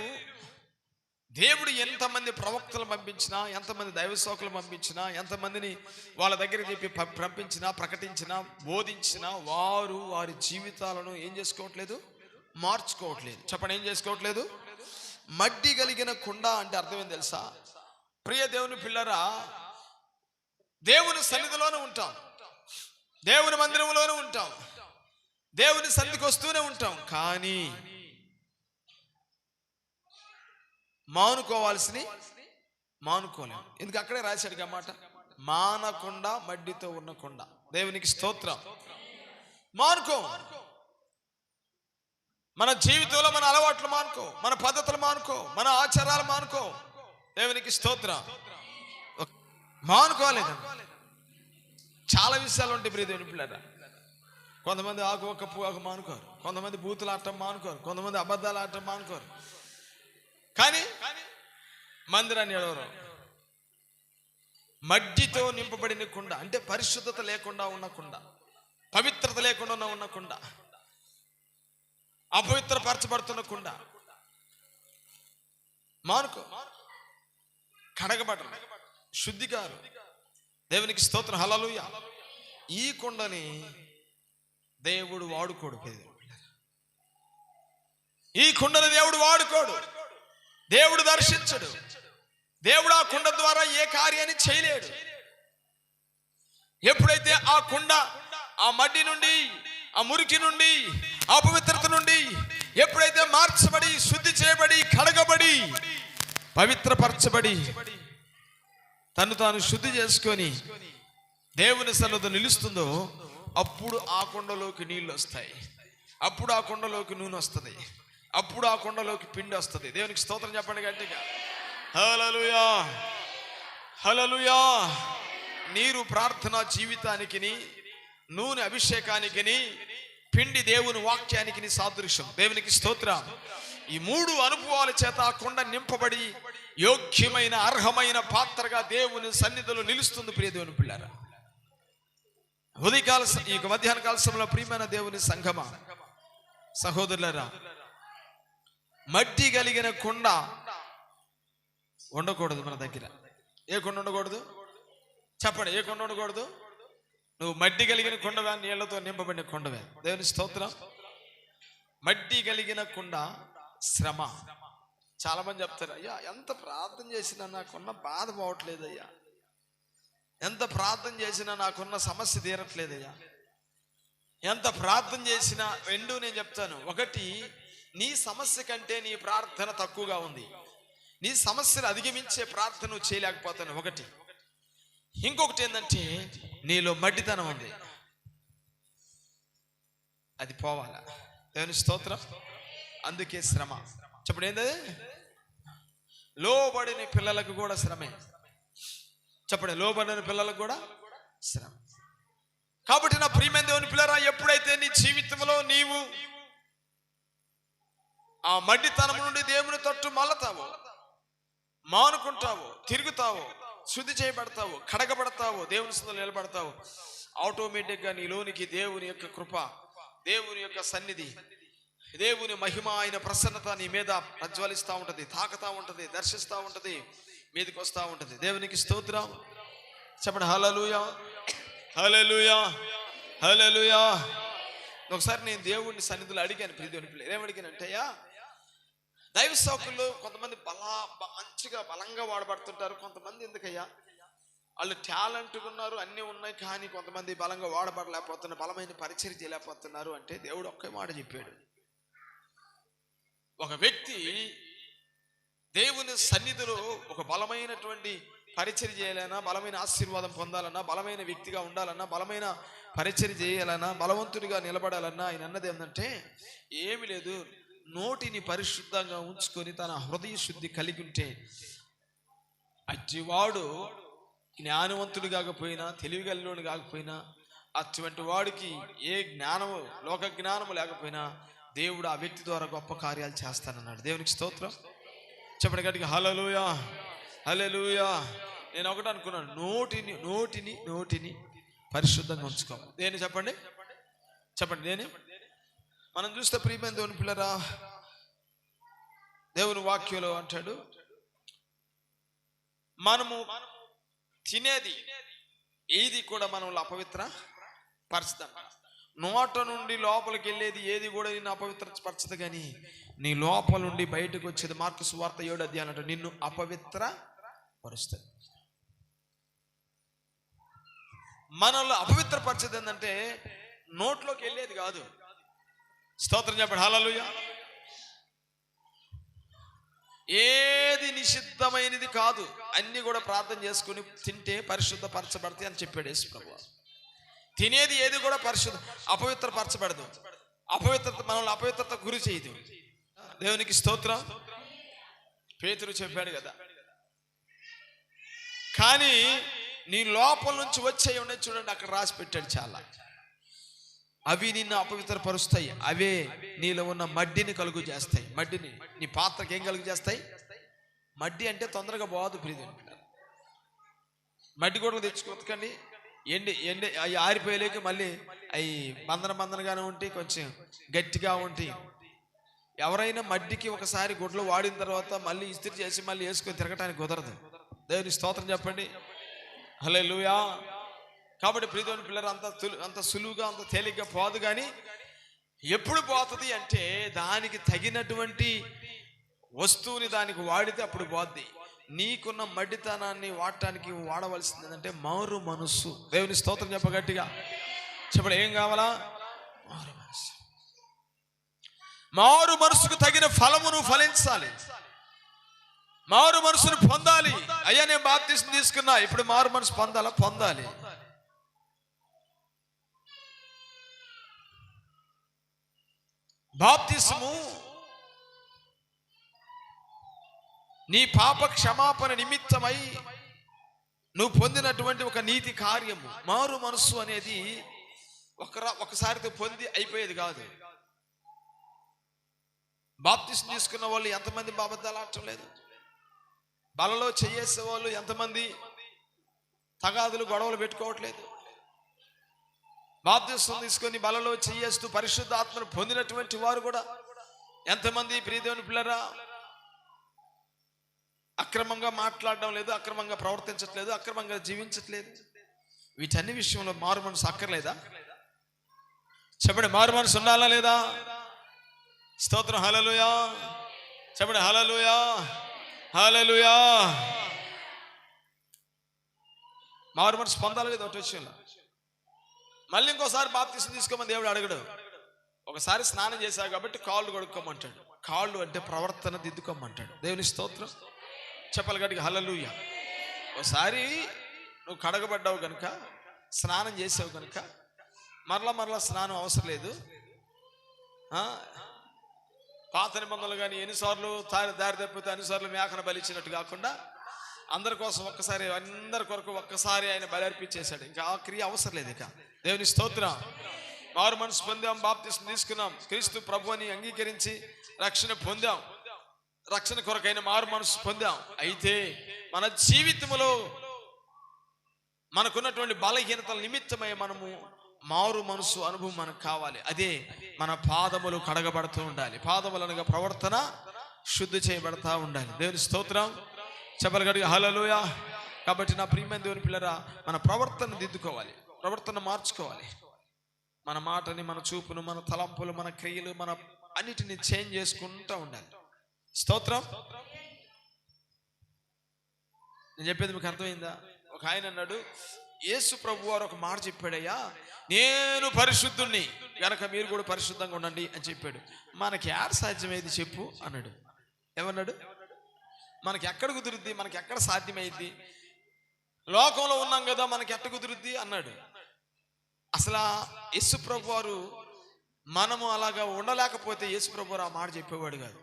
దేవుడు ఎంతమంది ప్రవక్తలు పంపించినా, ఎంతమంది దైవ సేవకులు పంపించినా, ఎంతమందిని వాళ్ళ దగ్గర చెప్పి పంపించినా, ప్రకటించినా, బోధించినా, వారు వారి జీవితాలను ఏం చేసుకోవట్లేదు? మార్చుకోవట్లేదు. చెప్పండి, ఏం చేసుకోవట్లేదు? మడ్డి కలిగిన కుండ అంటే అర్థం ఏం తెలుసా? ప్రియ దేవుని పిల్లరా, దేవుని సన్నిధిలోనే ఉంటాం, దేవుని మందిరంలోనే ఉంటాం, దేవుని సన్నిధికి వస్తూనే ఉంటాం, కానీ మానుకోవాల్సిని మానుకోలేం. ఎందుకు? అక్కడే రాశాడు అన్నమాట, మానకుండా మడ్డితో ఉన్న కుండ. దేవునికి స్తోత్రం. మానుకో. మన జీవితంలో మన అలవాట్లు మానుకో, మన పద్ధతులు మానుకో, మన ఆచారాలు మానుకో. దేవునికి స్తోత్రం. మానుకోలేదు. చాలా విషయాలు ఉంటాయి ప్రియ దేవుని పిల్లరా. కొంతమంది ఆకు ఒక్క పువ్వు మానుకోరు, కొంతమంది బూతులు ఆడటం మానుకోరు, కొంతమంది అబద్ధాలు ఆడటం మానుకోరు, కానీ మందిరాన్ని ఎడవరు. మడ్డితో నింపబడిన కుండ అంటే పరిశుద్ధత లేకుండా ఉన్న కుండ. పవిత్రత లేకుండా ఉన్న కుండ, అపవిత్రపరచబడుతున్న కుండ మానుకో, కడగబడరు, శుద్ధిగారు. దేవునికి స్తోత్రం, హల్లెలూయా. ఈ కుండని దేవుడు వాడుకోడు. ఈ కుండని దేవుడు వాడుకోడు, దేవుడు దర్శించడు. దేవుడు ఆ కుండ ద్వారా ఏ కార్యాన్ని చేయలేడు. ఎప్పుడైతే ఆ కుండ ఆ మడ్డి నుండి, ఆ మురికి నుండి, అపవిత్రత నుండి ఎప్పుడైతే మార్చబడి, శుద్ధి చేయబడి, కడగబడి, పవిత్రపరచబడి, తను తాను శుద్ధి చేసుకొని దేవుని సన్నిధిలో నిలుస్తుందో అప్పుడు ఆ కుండలోకి నీళ్ళు వస్తాయి, అప్పుడు ఆ కుండలోకి నూనె వస్తుంది, అప్పుడు ఆ కుండలోకి పిండి వస్తుంది. దేవునికి స్తోత్రం చెప్పండి గట్టిగా, హల్లెలూయా, హల్లెలూయా. నీరు ప్రార్థనా జీవితానికి, నూనె అభిషేకానికి, పిండి దేవుని వాక్యానికి సాదృశ్యం. దేవునికి స్తోత్రం. ఈ మూడు అనుభవాల చేత ఆ కుండ నింపబడి యోగ్యమైన, అర్హమైన పాత్రగా దేవుని సన్నిధిలో నిలుస్తుంది. ప్రియ దేవుని పిల్లారా, ఉదయకాల ఈ మధ్యాహ్న కాల సమయంలో ప్రియమైన దేవుని సంఘమా, సహోదరులారా, మట్టి కలిగిన కుండ ఉండకూడదు మన దగ్గర. ఏ కుండ ఉండకూడదు చెప్పండి? ఏ కుండ ఉండకూడదు? నువ్వు మట్టి కలిగిన కుండవే, నీళ్లతో నింపబడిన కుండవే. దేవుని స్తోత్రం. మట్టి కలిగిన కుండ శ్రమ. చాలా మంది చెప్తారు, అయ్యా ఎంత ప్రార్థన చేసినా నాకున్న బాధ పోవట్లేదయ్యా, ఎంత ప్రార్థన చేసినా నాకున్న సమస్య తీరట్లేదయ్యా, ఎంత ప్రార్థన చేసినా. రెండు నేను చెప్తాను. ఒకటి, నీ సమస్య కంటే నీ ప్రార్థన తక్కువగా ఉంది. నీ సమస్యను అధిగమించే ప్రార్థన నువ్వు చేయలేకపోతాను, ఒకటి. ఇంకొకటి ఏంటంటే నీలో మడ్డితనం ఉంది, అది పోవాలా. దేవుని స్తోత్రం. అందుకే శ్రమ. చెప్పండి ఏంటది? లోబడిన పిల్లలకు కూడా శ్రమే. చెప్పండి, లోబడిన పిల్లలకు కూడా శ్రమ. కాబట్టి నా ప్రియమైన దేవుని పిల్లరా, ఎప్పుడైతే నీ జీవితంలో నీవు ఆ మడ్డితనం నుండి దేవుని తట్టు మళ్ళతావో, మానుకుంటావో, తిరుగుతావో, శుద్ధి చేయబడతావు, కడగబడతావు, దేవుని సన్నిధిలో నిలబడతావు, ఆటోమేటిక్గా నీలోనికి దేవుని యొక్క కృప, దేవుని యొక్క సన్నిధి, దేవుని మహిమ, ఆయన ప్రసన్నత నీ మీద ప్రజ్వలిస్తూ ఉంటుంది, తాకుతూ ఉంటుంది, దర్శిస్తూ ఉంటుంది, మీదకి వస్తూ ఉంటుంది. దేవునికి స్తోత్రం. చెప్పండి హల్లెలూయా, హల్లెలూయా, హల్లెలూయా. ఒకసారి నేను దేవుడిని సన్నిధిలో అడిగాను, ప్రియ దేవుని పిల్లలు. ఏమడిగానంటయ్యా, దైవ సేవకులు కొంతమంది మంచిగా బలంగా వాడబడుతుంటారు, కొంతమంది ఎందుకయ్యా వాళ్ళు టాలెంట్గా ఉన్నారు, అన్నీ ఉన్నాయి, కానీ కొంతమంది బలంగా వాడబడలేకపోతున్నారు, బలమైన పరిచర్య చేయలేకపోతున్నారు అంటే దేవుడు ఒకే మాట చెప్పాడు. ఒక వ్యక్తి దేవుని సన్నిధిలో ఒక బలమైనటువంటి పరిచర్య చేయాలన్నా, బలమైన ఆశీర్వాదం పొందాలన్నా, బలమైన వ్యక్తిగా ఉండాలన్నా, బలమైన పరిచర్య చేయాలన్నా, బలవంతుడిగా నిలబడాలన్నా ఆయన అన్నది ఏంటంటే, ఏమి లేదు, నోటిని పరిశుద్ధంగా ఉంచుకొని తన హృదయ శుద్ధి కలిగి ఉంటే అట్టివాడు జ్ఞానవంతుడు కాకపోయినా, తెలివిగల్లోని కాకపోయినా, అటువంటి వాడికి ఏ జ్ఞానము, లోక జ్ఞానము లేకపోయినా దేవుడు ఆ వ్యక్తి ద్వారా గొప్ప కార్యాలు చేస్తానన్నాడు. దేవునికి స్తోత్రం. చెప్పండి గట్టిగా హల్లెలూయా, హల్లెలూయా. నేను ఒకటి అనుకున్నాను, నోటిని పరిశుద్ధంగా ఉంచుకోవాలి. దేని చెప్పండి, చెప్పండి దేని? మనం చూస్తే ప్రియమైన దేవుని పిల్లరా, దేవుని వాక్యంలో అంటాడు, మనము తినేది ఏది కూడా మనల్ని అపవిత్ర పరచుతాం. నోట నుండి లోపలికి వెళ్ళేది ఏది కూడా నిన్ను అపవిత్ర పరచదు, కానీ నీ లోపల నుండి బయటకు వచ్చేది మార్కు సువార్త 7వ అధ్యాయం అంటాడు, నిన్ను అపవిత్ర పరుస్తుంది. మనల్ని అపవిత్ర పరిచేది ఏంటంటే నోట్లోకి వెళ్ళేది కాదు. స్తోత్రం చెప్పండి హల్లెలూయా. ఏది నిషిద్ధమైనది కాదు, అన్ని కూడా ప్రార్థన చేసుకుని తింటే పరిశుద్ధపరచబడతాయి అని చెప్పాడు యేసు ప్రభువు. తినేది ఏది కూడా అపవిత్రపరచబడదు. అపవిత్రత మనల్ని అపవిత్రత గురి చేయదు. దేవునికి స్తోత్రం. పేతురు చెప్పాడు కదా, కానీ నీ లోపల నుంచి వచ్చే ఉన్నాయి చూడండి, అక్కడ రాసి పెట్టాడు చాలా. అవి నిన్ను అపవిత్రపరుస్తాయి, అవే నీలో ఉన్న మడ్డిని కలుగు చేస్తాయి. మడ్డిని నీ పాత్రకి ఏం కలుగు చేస్తాయి? మడ్డి అంటే తొందరగా పోదు ప్రియమైన పిల్లలు. మడ్డి కూడా తెచ్చుకోకండి, ఎండి అవి ఆరిపోయలేక మళ్ళీ అవి బందనగానే ఉంటే కొంచెం గట్టిగా ఉంటాయి. ఎవరైనా మడ్డికి ఒకసారి గుడ్లు వాడిన తర్వాత మళ్ళీ ఇస్త్రీ చేసి మళ్ళీ వేసుకొని తిరగటానికి కుదరదు. దేవుని స్తోత్రం చెప్పండి. హల్లెలూయా. కాబట్టి ప్రియమైన పిల్లలు అంత సులువుగా అంత తేలిగ్గా పోదు. కానీ ఎప్పుడు పోతుంది అంటే దానికి తగినటువంటి వస్తువుని దానికి వాడితే అప్పుడు పోద్ది. నీకున్న మడ్డితనాన్ని వాడటానికి వాడవలసింది ఏంటంటే మారు మనస్సు. దేవుని స్తోత్రం చెప్పగట్టిగా చెప్పండి. ఏం కావాలా? మారు మనస్సు. మారు మనసుకు తగిన ఫలమును ఫలించాలి. మారు మనసును పొందాలి. అయ్యా నేను బాప్తిస్మం తీసుకున్నా, ఇప్పుడు మారు మనసు పొందాలి. బాప్తిస్మము నీ పాప క్షమాపణ నిమిత్తమై నువ్వు పొందినటువంటి ఒక నీతి కార్యము. మారు మనస్సు అనేది ఒకసారితో పొంది అయిపోయేది కాదు. బాప్తిస్మం తీసుకున్న వాళ్ళు ఎంతమంది అబద్ధాలు ఆడటం లేదు? బలలో చేసే వాళ్ళు ఎంతమంది తగాదులు గొడవలు పెట్టుకోవట్లేదు? బాప్తిస్మం తీసుకొని బలలో చేస్తూ పరిశుద్ధాత్మను పొందినటువంటి వారు కూడా ఎంతమంది ప్రియదేవుని పిల్లరా అక్రమంగా మాట్లాడడం లేదు, అక్రమంగా ప్రవర్తించట్లేదు, అక్రమంగా జీవించట్లేదు. వీటన్ని విషయంలో మారు మనసు అక్కర్లేదా? చెప్పండి, మారు మనసు ఉండాలా లేదా? స్తోత్రం. హల్లెలూయా చెప్పండి. హల్లెలూయా హల్లెలూయా. మారు మనసు పొందాలి కదా ఒకటి విషయంలో. మళ్ళీ ఇంకోసారి బాప్తిస్మం తీసుకోమని దేవుడు అడగడు. ఒకసారి స్నానం చేశావు కాబట్టి కాళ్ళు కడుక్కోమంటాడు. కాళ్ళు అంటే ప్రవర్తన దిద్దుకోమంటాడు. దేవుని స్తోత్రం చెప్పాలి గట్టిగా. హల్లెలూయా. ఒకసారి నువ్వు కడగబడ్డావు కనుక, స్నానం చేసావు కనుక మరలా స్నానం అవసరం లేదు. పాత నిబంధనలు కానీ ఎన్నిసార్లు దారి తప్పితే అన్నిసార్లు మేకను బలిచ్చినట్టు కాకుండా అందరి కోసం ఒక్కసారి, అందరి కొరకు ఒక్కసారి ఆయన బలి అర్పించేశాడు. ఇంకా ఆ క్రియ అవసరం లేదు. ఇక దేవుని స్తోత్రం. మారు మనసు పొందాం, బాప్తిస్మం తీసుకున్నాం, క్రీస్తు ప్రభువుని అంగీకరించి రక్షణ పొందాం, రక్షణ కొరకైన మారు మనసు పొందాం. అయితే మన జీవితంలో మనకున్నటువంటి బలహీనతల నిమిత్తమై మనము మారు మనసు అనుభవం మనకు కావాలి. అదే మన పాదములు కడగబడుతూ ఉండాలి. పాదములు అనగా ప్రవర్తన శుద్ధి చేయబడతా ఉండాలి. దేవుని స్తోత్రం చెప్పగలిగా. హల్లెలూయా. కాబట్టి నా ప్రియమైన దేవుని పిల్లరా, మన ప్రవర్తన దిద్దుకోవాలి, ప్రవర్తన మార్చుకోవాలి. మన మాటని, మన చూపును, మన తలంపులు, మన క్రియలు, మన అన్నిటిని చేంజ్ చేసుకుంటూ ఉండాలి. స్తోత్రం. నేను చెప్పేది మీకు అర్థమైందా? ఒక ఆయన అన్నాడు, యేసు ప్రభు వారు ఒక మాట చెప్పాడయ్యా, నేను పరిశుద్ధుణ్ణి గనక మీరు కూడా పరిశుద్ధంగా ఉండండి అని చెప్పాడు. మనకి యాడ సాధ్యమైంది చెప్పు అన్నాడు. ఏమన్నాడు? మనకి ఎక్కడ కుదురుద్ది, మనకి ఎక్కడ సాధ్యమైంది? లోకంలో ఉన్నాం కదా, మనకి ఎట్ట కుదురుద్ది అన్నాడు. అసలు యేసు ప్రభు వారు మనము అలాగా ఉండలేకపోతే యేసు ప్రభు వారు ఆ మాట చెప్పేవాడు కాదు.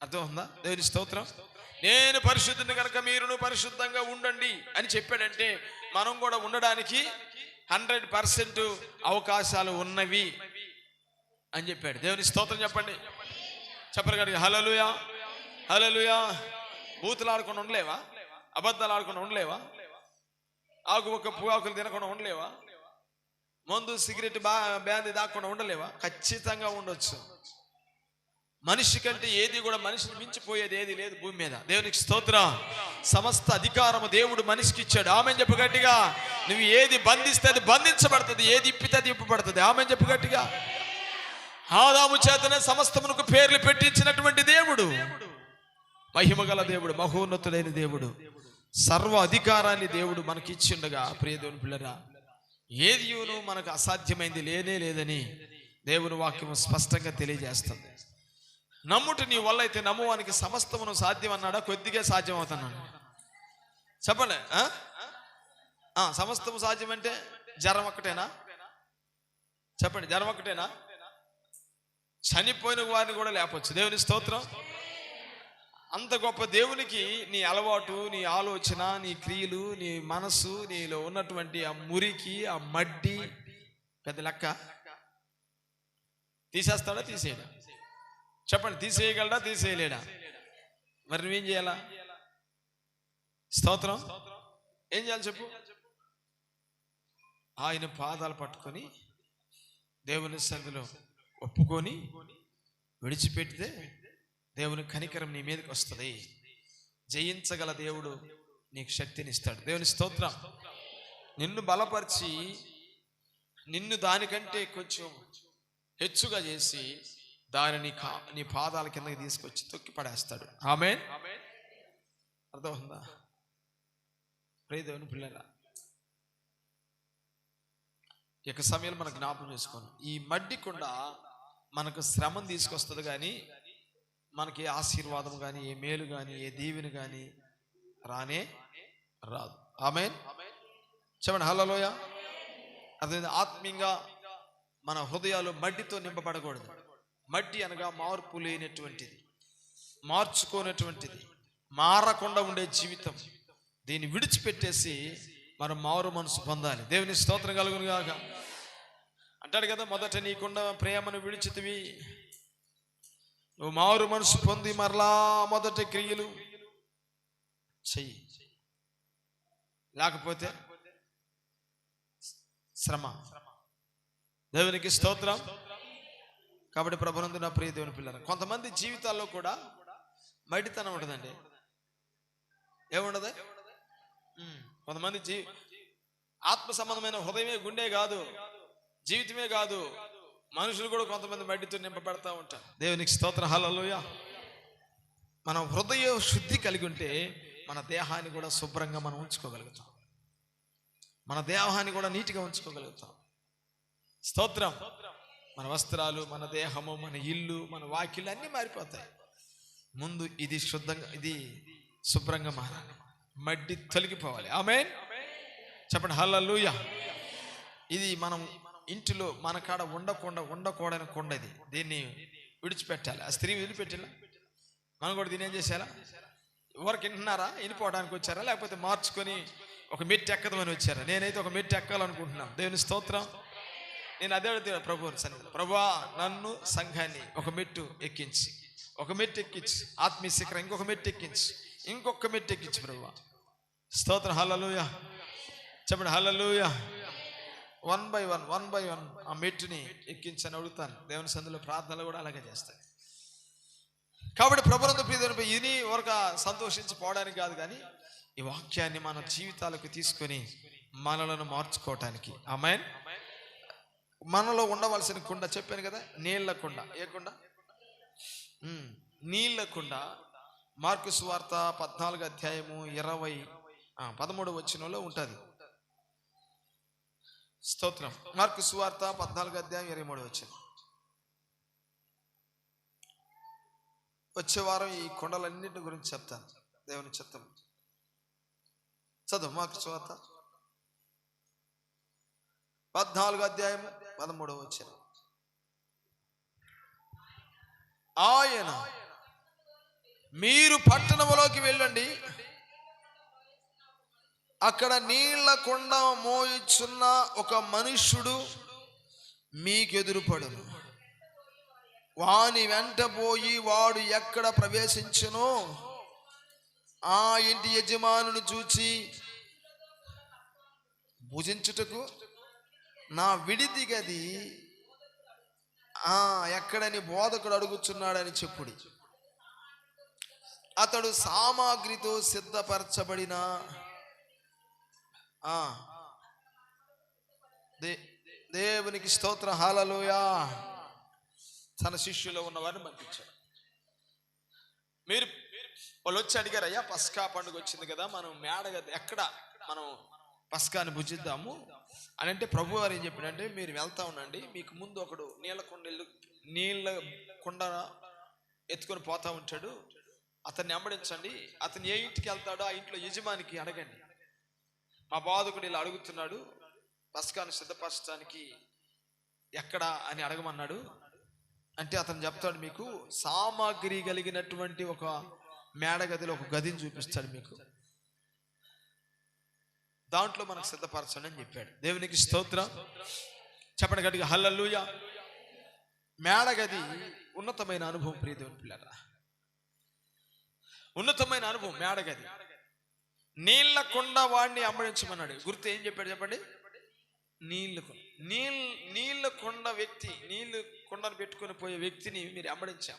అర్థమవుతుందా? దేవుని స్తోత్రం. నేను పరిశుద్ధుని కనుక మీరును పరిశుద్ధంగా ఉండండి అని చెప్పాడంటే మనం కూడా ఉండడానికి 100% అవకాశాలు ఉన్నవి అని చెప్పాడు. దేవుని స్తోత్రం చెప్పండి. చెప్పరు కనుక. హల్లెలూయా హల్లెలూయా. బూతులు ఆడుకుండా ఉండలేవా? అబద్ధాలు ఆడుకుండా ఉండలేవా? పొగాకులు తినకుండా ఉండలేవా? మందు సిగరెట్ బ్యాంది దాక్కుండా ఉండలేవా? ఖచ్చితంగా ఉండొచ్చు. మనిషి కంటే ఏది కూడా మనిషిని మించిపోయేది ఏది లేదు భూమి మీద. దేవునికి స్తోత్రం. సమస్త అధికారము దేవుడు మనిషికి ఇచ్చాడు. ఆమెన్ చెప్పు గట్టిగా. నువ్వు ఏది బంధిస్తే అది బంధించబడుతుంది, ఏది ఇప్పితే అది ఇప్పబడుతుంది. ఆమెన్ చెప్పు గట్టిగా. ఆదాము చేతనే సమస్తమునకు పేర్లు పెట్టించినటువంటి దేవుడు, మహిమగల దేవుడు, మహోన్నతుడైన దేవుడు, సర్వ అధికారాన్ని దేవుడు మనకి ఇచ్చిండగా ప్రియ దేవుని పిల్లరా, ఏది మనకు అసాధ్యమైంది లేనే లేదని దేవుని వాక్యము స్పష్టంగా తెలియజేస్తుంది. నమ్ముట నీ వల్ల అయితే నమ్మువానికి సమస్తమును సాధ్యం అన్నాడా? కొద్దిగా సాధ్యం అవుతున్నాడు. చెప్పండి. సమస్తము సాధ్యం అంటే జ్వరం ఒక్కటేనా? చెప్పండి, జ్వరం ఒక్కటేనా? చనిపోయిన వారిని కూడా లేపొచ్చు. దేవుని స్తోత్రం. అంత గొప్ప దేవునికి నీ అలవాటు, నీ ఆలోచన, నీ క్రియలు, నీ మనసు, నీలో ఉన్నటువంటి ఆ మురికి, ఆ మడ్డి పెద్ద లెక్క. తీసేస్తాడా? తీసేయడా? చెప్పండి, తీసేయగలడా? తీసేయలేడా? మరి నువ్వేం చేయాలా? స్తోత్రం. ఏం చేయాలి చెప్పు? ఆయన పాదాలు పట్టుకొని దేవుని సన్నిధిలో ఒప్పుకొని విడిచిపెడితే దేవుని కనికరం నీ మీదకి వస్తుంది. జయించగల దేవుడు నీకు శక్తిని ఇస్తాడు. దేవుని స్తోత్రం. నిన్ను బలపరిచి నిన్ను దానికంటే కొంచెం హెచ్చుగా చేసి దానిని నీ పాదాల కిందకి తీసుకొచ్చి తొక్కి పడేస్తాడు. ఆమేన్. అర్థమవుతుందా? ప్రియ దేవుని పిల్లరా, ఇక సమయంలో మనం జ్ఞాపకం చేసుకోండి. ఈ మడ్డి కుండ మనకు శ్రమను తీసుకొస్తుంది, కానీ మనకి ఆశీర్వాదం కానీ ఏ మేలు కానీ ఏ దీవెన కానీ రానే రాదు. ఆమేన్. చెప్పండి హల్లెలూయా. అదే ఆత్మీయంగా మన హృదయాలు మడ్డితో నింపబడకూడదు. మడ్డి అనగా మార్పు లేనటువంటిది, మార్చుకోనటువంటిది, మారకుండా ఉండే జీవితం. దీన్ని విడిచిపెట్టేసి మనం మారు మనసు పొందాలి. దేవుని స్తోత్రం కలుగును గాక. అంటాడు కదా, మొదట నీకున్న ప్రేమను విడిచితివి, నువ్వు మారు మనసు పొంది మరలా మొదటి క్రియలు చెయ్యి, లేకపోతే శ్రమ. దేవునికి స్తోత్రం. కాబట్టి ప్రభునందు నా ప్రియ దేవుని పిల్లలు, కొంతమంది జీవితాల్లో కూడా మడితనం ఉంటుందండి. ఏముండదు? కొంతమంది ఆత్మ సంబంధమైన హృదయమే, గుండె కాదు, జీవితమే కాదు, మనుషులు కూడా కొంతమంది మడ్డితో నింపబడతా ఉంటారు. దేవునికి స్తోత్రం. హల్లెలూయా. మనం హృదయ శుద్ధి కలిగి ఉంటే మన దేహాన్ని కూడా శుభ్రంగా మనం ఉంచుకోగలుగుతాం, మన దేహాన్ని కూడా నీటిగా ఉంచుకోగలుగుతాం. స్తోత్రం. మన వస్త్రాలు, మన దేహము, మన ఇల్లు, మన వాకిళ్ళు అన్నీ మారిపోతాయి. ముందు ఇది శుద్ధంగా, ఇది శుభ్రంగా మారాలి, మడ్డి తొలగిపోవాలి. ఆమేన్. చెప్పండి హల్లెలూయా. ఇది మనం ఇంటిలో మన కాడ ఉండకూడని కొండ ఇది. దీన్ని విడిచిపెట్టాలి. ఆ స్త్రీ వదిలిపెట్టాలా, మనం కూడా దీన్ని ఏం చేసేయాలా? ఎవరికి వింటున్నారా? వినిపోవడానికి వచ్చారా, లేకపోతే మార్చుకొని ఒక మెట్టు ఎక్కదమని వచ్చారా? నేనైతే ఒక మెట్టు ఎక్కాలనుకుంటున్నాను. దేవుని స్తోత్రం. నేను అదే అడుగుతాను ప్రభువుని సన్నిధిలో, ప్రభువా నన్ను సంఘాన్ని ఒక మెట్టు ఎక్కించి, ఒక మెట్టు ఎక్కించి, ఆత్మీయ శిఖరం ఇంకొక మెట్టు ఎక్కించి, ఇంకొక మెట్టు ఎక్కించి ప్రభువా. స్తోత్రం. హల్లెలూయా. చెప్పండి హల్లెలూయా. 1 by 1 ఆ మెట్టుని ఎక్కించని అడుగుతాను. దేవుని సన్నిధిలో ప్రార్థనలు కూడా అలాగే చేస్తాయి. కాబట్టి ప్రభునందు ప్రియమైనది, ఇది వరక సంతోషించిపోవడానికి కాదు, కానీ ఈ వాక్యాన్ని మన జీవితాలకు తీసుకొని మనలను మార్చుకోవటానికి. ఆమేన్. మనలో ఉండవలసిన కుండ చెప్పాను కదా, నీళ్ల కుండ. ఏ కుండ? నీళ్ల కుండ. మార్కు సువార్త 14వ అధ్యాయము 13వ వచనంలో ఉంటుంది. స్తోత్రం. మార్కు సువార్త 14వ అధ్యాయం 23వ వచనం. వచ్చే వారం ఈ కొండలన్నింటి గురించి చెప్తాను. దేవుని చిత్తం. చదువు మార్కు సువార్త 14వ అధ్యాయం 13వ వచనం. ఆయన, మీరు పట్టణంలోకి వెళ్ళండి, అక్కడ నీళ్ల కుండ మోయుచున్న ఒక మనుష్యుడు మీకు ఎదురుపడును. వాని వెంట పోయి వాడు ఎక్కడ ప్రవేశించునో ఆ ఇంటి యజమానుని చూచి, భుజించుటకు నా విడిది గది ఎక్కడని బోధకుడు అడుగుచున్నాడని చెప్పుడి. అతడు సామాగ్రితో సిద్ధపరచబడిన దేవునికి స్తోత్రం. హల్లెలూయా. తన శిష్యులో ఉన్నవారిని పంపించాడు. వాళ్ళు వచ్చి అడిగారు, అయ్యా పస్కా పండుగ వచ్చింది కదా, మనం ఎక్కడ మనం పస్కాని భుజిద్దాము అని అంటే, ప్రభు వారు ఏం చెప్పాడంటే, మీరు వెళ్తా ఉండండి, మీకు ముందు ఒకడు నీళ్ళ కుండ ఎత్తుకొని పోతా ఉంటాడు, అతన్ని వెంబడించండి. అతను ఏ ఇంటికి వెళ్తాడో ఆ ఇంట్లో యజమానికి అడగండి, మా బాధకుడు ఇలా అడుగుతున్నాడు, పస్కాను సిద్ధపరచడానికి ఎక్కడ అని అడగమన్నాడు అంటే, అతను చెప్తాడు, మీకు సామాగ్రి కలిగినటువంటి ఒక మేడగదిలో ఒక గదిని చూపిస్తాడు, మీకు దాంట్లో మనకు సిద్ధపరచండి అని చెప్పాడు. దేవునికి స్తోత్రం. చెప్పండి గట్టిగా హల్లెలూయా. మేడగది ఉన్నతమైన అనుభవం. ప్రియ దేవుని పిల్లరా, ఉన్నతమైన అనుభవం మేడగది. నీళ్ల కుండ వాడిని అమ్మడించమన్నాడు. గుర్తు ఏం చెప్పాడు చెప్పండి? నీళ్ల కుండ. నీళ్ళ కొండ వ్యక్తి, నీళ్లు కొండను పెట్టుకుని పోయే వ్యక్తిని మీరు వెంబడించాం.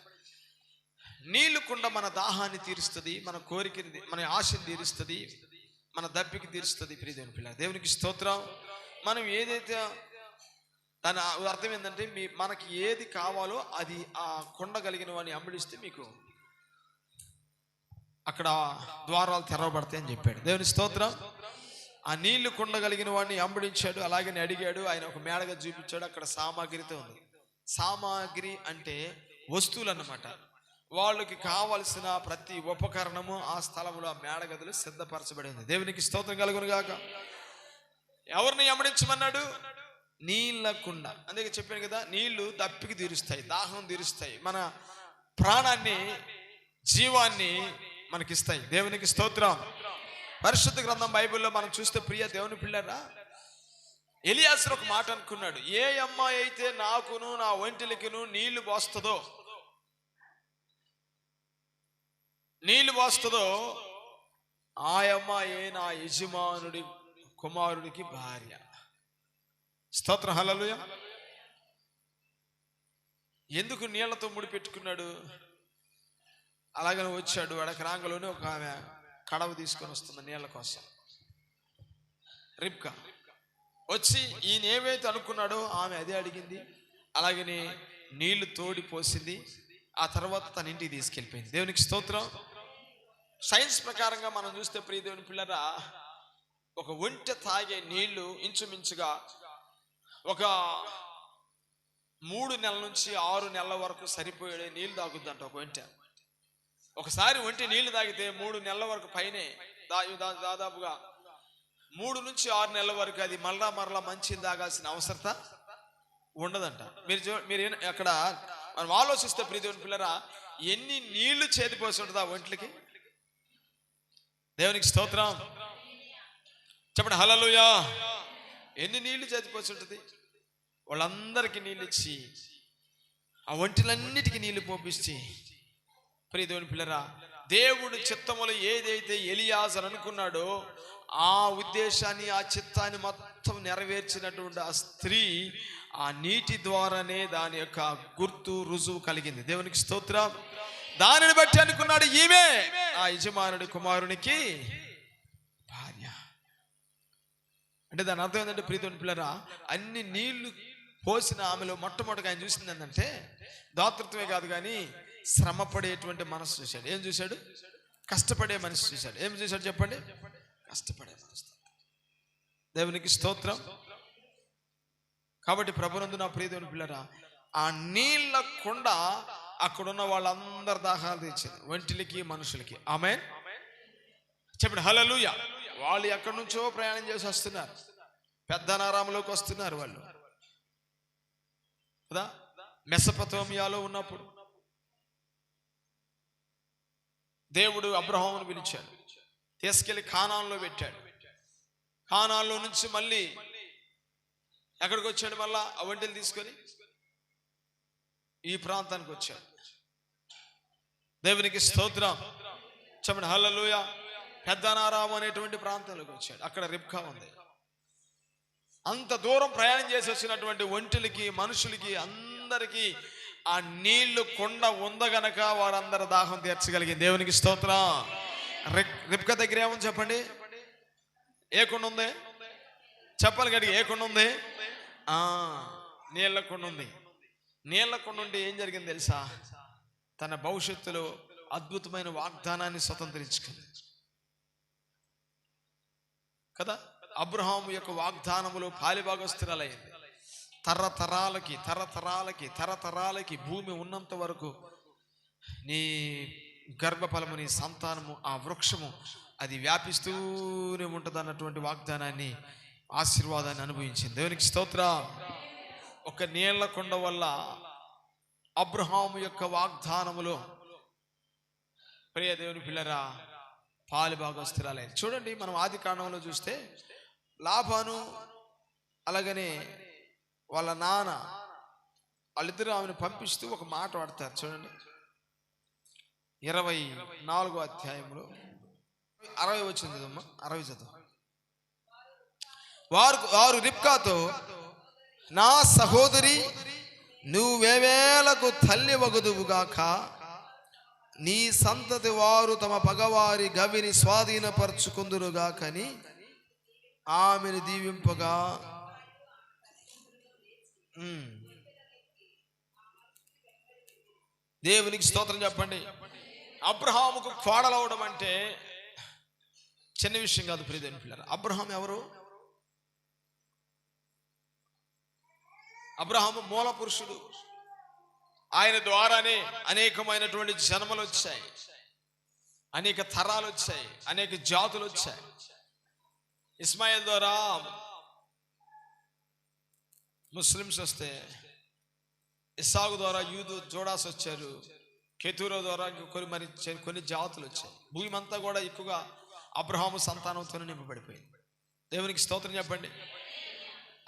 నీళ్లు కొండ మన దాహాన్ని తీరుస్తుంది, మన కోరికని, మన ఆశని తీరుస్తుంది, మన దప్పికి తీరుస్తుంది. ప్రియదేవుని పిల్ల, దేవునికి స్తోత్రం. మనం ఏదైతే దాని అర్థం ఏంటంటే, మనకి ఏది కావాలో అది ఆ కొండ కలిగిన వాడిని వెంబడిస్తే మీకు అక్కడ ద్వారాలు తెరవబడతాయి అని చెప్పాడు. దేవుని స్తోత్రం. ఆ నీళ్లు కొండగలిగిన వాడిని వెంబడించాడు, అలాగని అడిగాడు. ఆయన ఒక మేడగా చూపించాడు. అక్కడ సామాగ్రితో ఉంది. సామాగ్రి అంటే వస్తువులు అన్నమాట. వాళ్ళకి కావలసిన ప్రతి ఉపకరణము ఆ స్థలంలో, ఆ మేడగదులు సిద్ధపరచబడింది. దేవునికి స్తోత్రం కలుగును గాక. ఎవరిని వెంబడించమన్నాడు? నీళ్ళ కుండ. అందుకే చెప్పాను కదా, నీళ్లు దప్పికి తీరుస్తాయి, దాహం తీరుస్తాయి, మన ప్రాణాన్ని, జీవాన్ని మనకిస్తాయి. దేవునికి స్తోత్రం. పరిశుద్ధ గ్రంథం బైబిల్లో మనం చూస్తే, ప్రియ దేవుని పిల్లరా, ఎలియాజరు ఒక మాట అనుకున్నాడు. ఏ అమ్మాయి అయితే నాకును నా ఒంటిలికిను నీళ్లు పోస్తుందో ఆ అమ్మాయే నా యజమానుడి కుమారుడికి భార్య. స్తోత్రం, హల్లెలూయా. ఎందుకు నీళ్లతో ముడిపెట్టుకున్నాడు? అలాగని వచ్చాడు. అడకరాంగలోనే ఒక ఆమె కడవ తీసుకొని వస్తుంది నీళ్ల కోసం. రిబ్కా వచ్చి ఈయన ఏవైతే అనుకున్నాడో ఆమె అదే అడిగింది. అలాగని నీళ్లు తోడి పోసింది. ఆ తర్వాత తన ఇంటికి తీసుకెళ్ళిపోయింది. దేవునికి స్తోత్రం. సైన్స్ ప్రకారంగా మనం చూస్తే, ప్రియ దేవుని పిల్లరా, ఒక ఒంటె తాగే నీళ్లు ఇంచుమించుగా ఒక 3 నెలల నుంచి 6 నెలల వరకు సరిపోయే నీళ్లు తాగుద్దంట ఒక ఒంటె. ఒకసారి ఒంటి నీళ్లు తాగితే 3 నెలల వరకు పైనే, దాదాపుగా 3 నుంచి 6 నెలల వరకు అది మరలా మంచిని తాగాల్సిన అవసరత ఉండదంట. మీరు అక్కడ మనం ఆలోచిస్తే, ప్రియ దేవుని పిల్లరా, ఎన్ని నీళ్లు చేతిపోసి ఉంటుంది ఆ ఒంట్లకి. దేవునికి స్తోత్రం. చెప్పండి హల్లెలూయా. ఎన్ని నీళ్లు చేతిపోసి ఉంటుంది. వాళ్ళందరికీ నీళ్ళు ఇచ్చి ఆ ఒంటిలన్నిటికీ నీళ్లు పోపిస్తే, ప్రియ దేవుని పిల్లరా, దేవుడు చిత్తములో ఏదైతే ఎలియాజరు అనుకున్నాడో ఆ ఉద్దేశాన్ని, ఆ చిత్తాన్ని మొత్తం నెరవేర్చినటువంటి ఆ స్త్రీ ఆ నీటి ద్వారానే దాని యొక్క గుర్తు, రుజువు కలిగింది. దేవునికి స్తోత్రం. దానిని బట్టి అనుకున్నాడు, ఈమె ఆ యజమానుడి కుమారునికి భార్య. అంటే దాని అర్థం ఏంటంటే, ప్రియ దేవుని పిల్లరా, అన్ని నీళ్లు పోసిన ఆమెలో మొట్టమొదటిగా ఆయన చూసింది ఏంటంటే, దాతృత్వమే కాదు కానీ శ్రమపడేటువంటి మనసు చూశాడు. ఏం చూశాడు? కష్టపడే మనసు చూశాడు. ఏం చూశాడు చెప్పండి? కష్టపడే మనసు. దేవునికి స్తోత్రం. కాబట్టి ప్రభునందు నా ప్రియ దేవుని పిల్లరా, ఆ నీళ్ళ కుండ అక్కడున్న వాళ్ళందరి దాహాలు తీర్చింది, ఒంటిలకి, మనుషులకి. ఆమేన్. చెప్పండి హల్లెలూయా. వాళ్ళు ఎక్కడి నుంచో ప్రయాణం చేసి వస్తున్నారు, పెద్దనారాములోకి వస్తున్నారు వాళ్ళు కదా. మెసొపొతామియాలో ఉన్నప్పుడు దేవుడు అబ్రహామును పిలిచాడు, తీసుకెళ్లి కానాన్లో పెట్టాడు. కానాన్లో నుంచి మళ్ళీ ఎక్కడికి వచ్చాడు? మళ్ళా ఆ ఒంటెలు తీసుకొని ఈ ప్రాంతానికి వచ్చాడు. దేవునికి స్తోత్రం. చెప్పండి హల్లెలూయా. పెద్దనారాము అనేటువంటి ప్రాంతంలోకి వచ్చాడు. అక్కడ రిబ్కా ఉంది. అంత దూరం ప్రయాణం చేసి వచ్చినటువంటి ఒంటెలకి, మనుషులకి, అందరికీ ఆ నీళ్లు కొండ ఉందగనక వారందరి దాహం తీర్చగలిగింది. దేవునికి స్తోత్రం. రిబ్కా దగ్గర ఏముంది చెప్పండి? ఏ కొండ ఉంది? చెప్పాలి గడిగి. ఏ కొండ ఉంది? నీళ్ల కొండ ఉంది. నీళ్ల కొండ ఉంటే ఏం జరిగింది తెలుసా? తన భవిష్యత్తులో అద్భుతమైన వాగ్దానాన్ని స్వతంత్రించుకుంది కదా. అబ్రహాము యొక్క వాగ్దానములో పాలిభాగస్తురాలైంది. తరతరాలకి భూమి ఉన్నంత వరకు నీ గర్భఫలము, నీ సంతానము, ఆ వృక్షము అది వ్యాపిస్తూనే ఉంటుంది అన్నటువంటి వాగ్దానాన్ని, ఆశీర్వాదాన్ని అనుభవించింది. దేవునికి స్తోత్రం. ఒక నీళ్ల కొండ వల్ల అబ్రహాము యొక్క వాగ్దానములో, ప్రియ దేవుని పిల్లరా, పాలిభాగస్తురాలైంది. చూడండి, మనం ఆది కాండంలో చూస్తే లాబాను అలాగనే వాళ్ళ నాన్న వాళ్ళిద్దరూ ఆమెను పంపిస్తూ ఒక మాట వాడతారు. చూడండి, 24వ అధ్యాయంలో 60 వచ్చింది అమ్మా, 60 చదువు. వారు రిబ్కాతో, నా సహోదరి, నువ్వు వేవేలకు తల్లి వగుదువుగాక. నీ సంతతి వారు తమ పగవారి గవిని స్వాధీనపరచుకుందురుగాకని ఆమెను దీవింపగా. దేవునికి స్తోత్రం చెప్పండి. అబ్రహాముకు కోడలవడం అంటే చిన్న విషయం కాదు ప్రియదేవుని పిల్లలు. అబ్రహాం ఎవరు? అబ్రహాము మూల పురుషుడు. ఆయన ద్వారానే అనేకమైనటువంటి జన్మలు వచ్చాయి, అనేక తరాలు వచ్చాయి, అనేక జాతులు వచ్చాయి. ఇస్మాయిల్ ద్వారా ముస్లిమ్స్ వస్తే, ఇస్సాకు ద్వారా యూదు జోడాస్ వచ్చారు, కెతూరా ద్వారా కొన్ని జాతులు వచ్చాయి. భూమి అంతా కూడా ఎక్కువగా అబ్రహాము సంతానంతోనే నింపబడిపోయింది. దేవునికి స్తోత్రం చెప్పండి.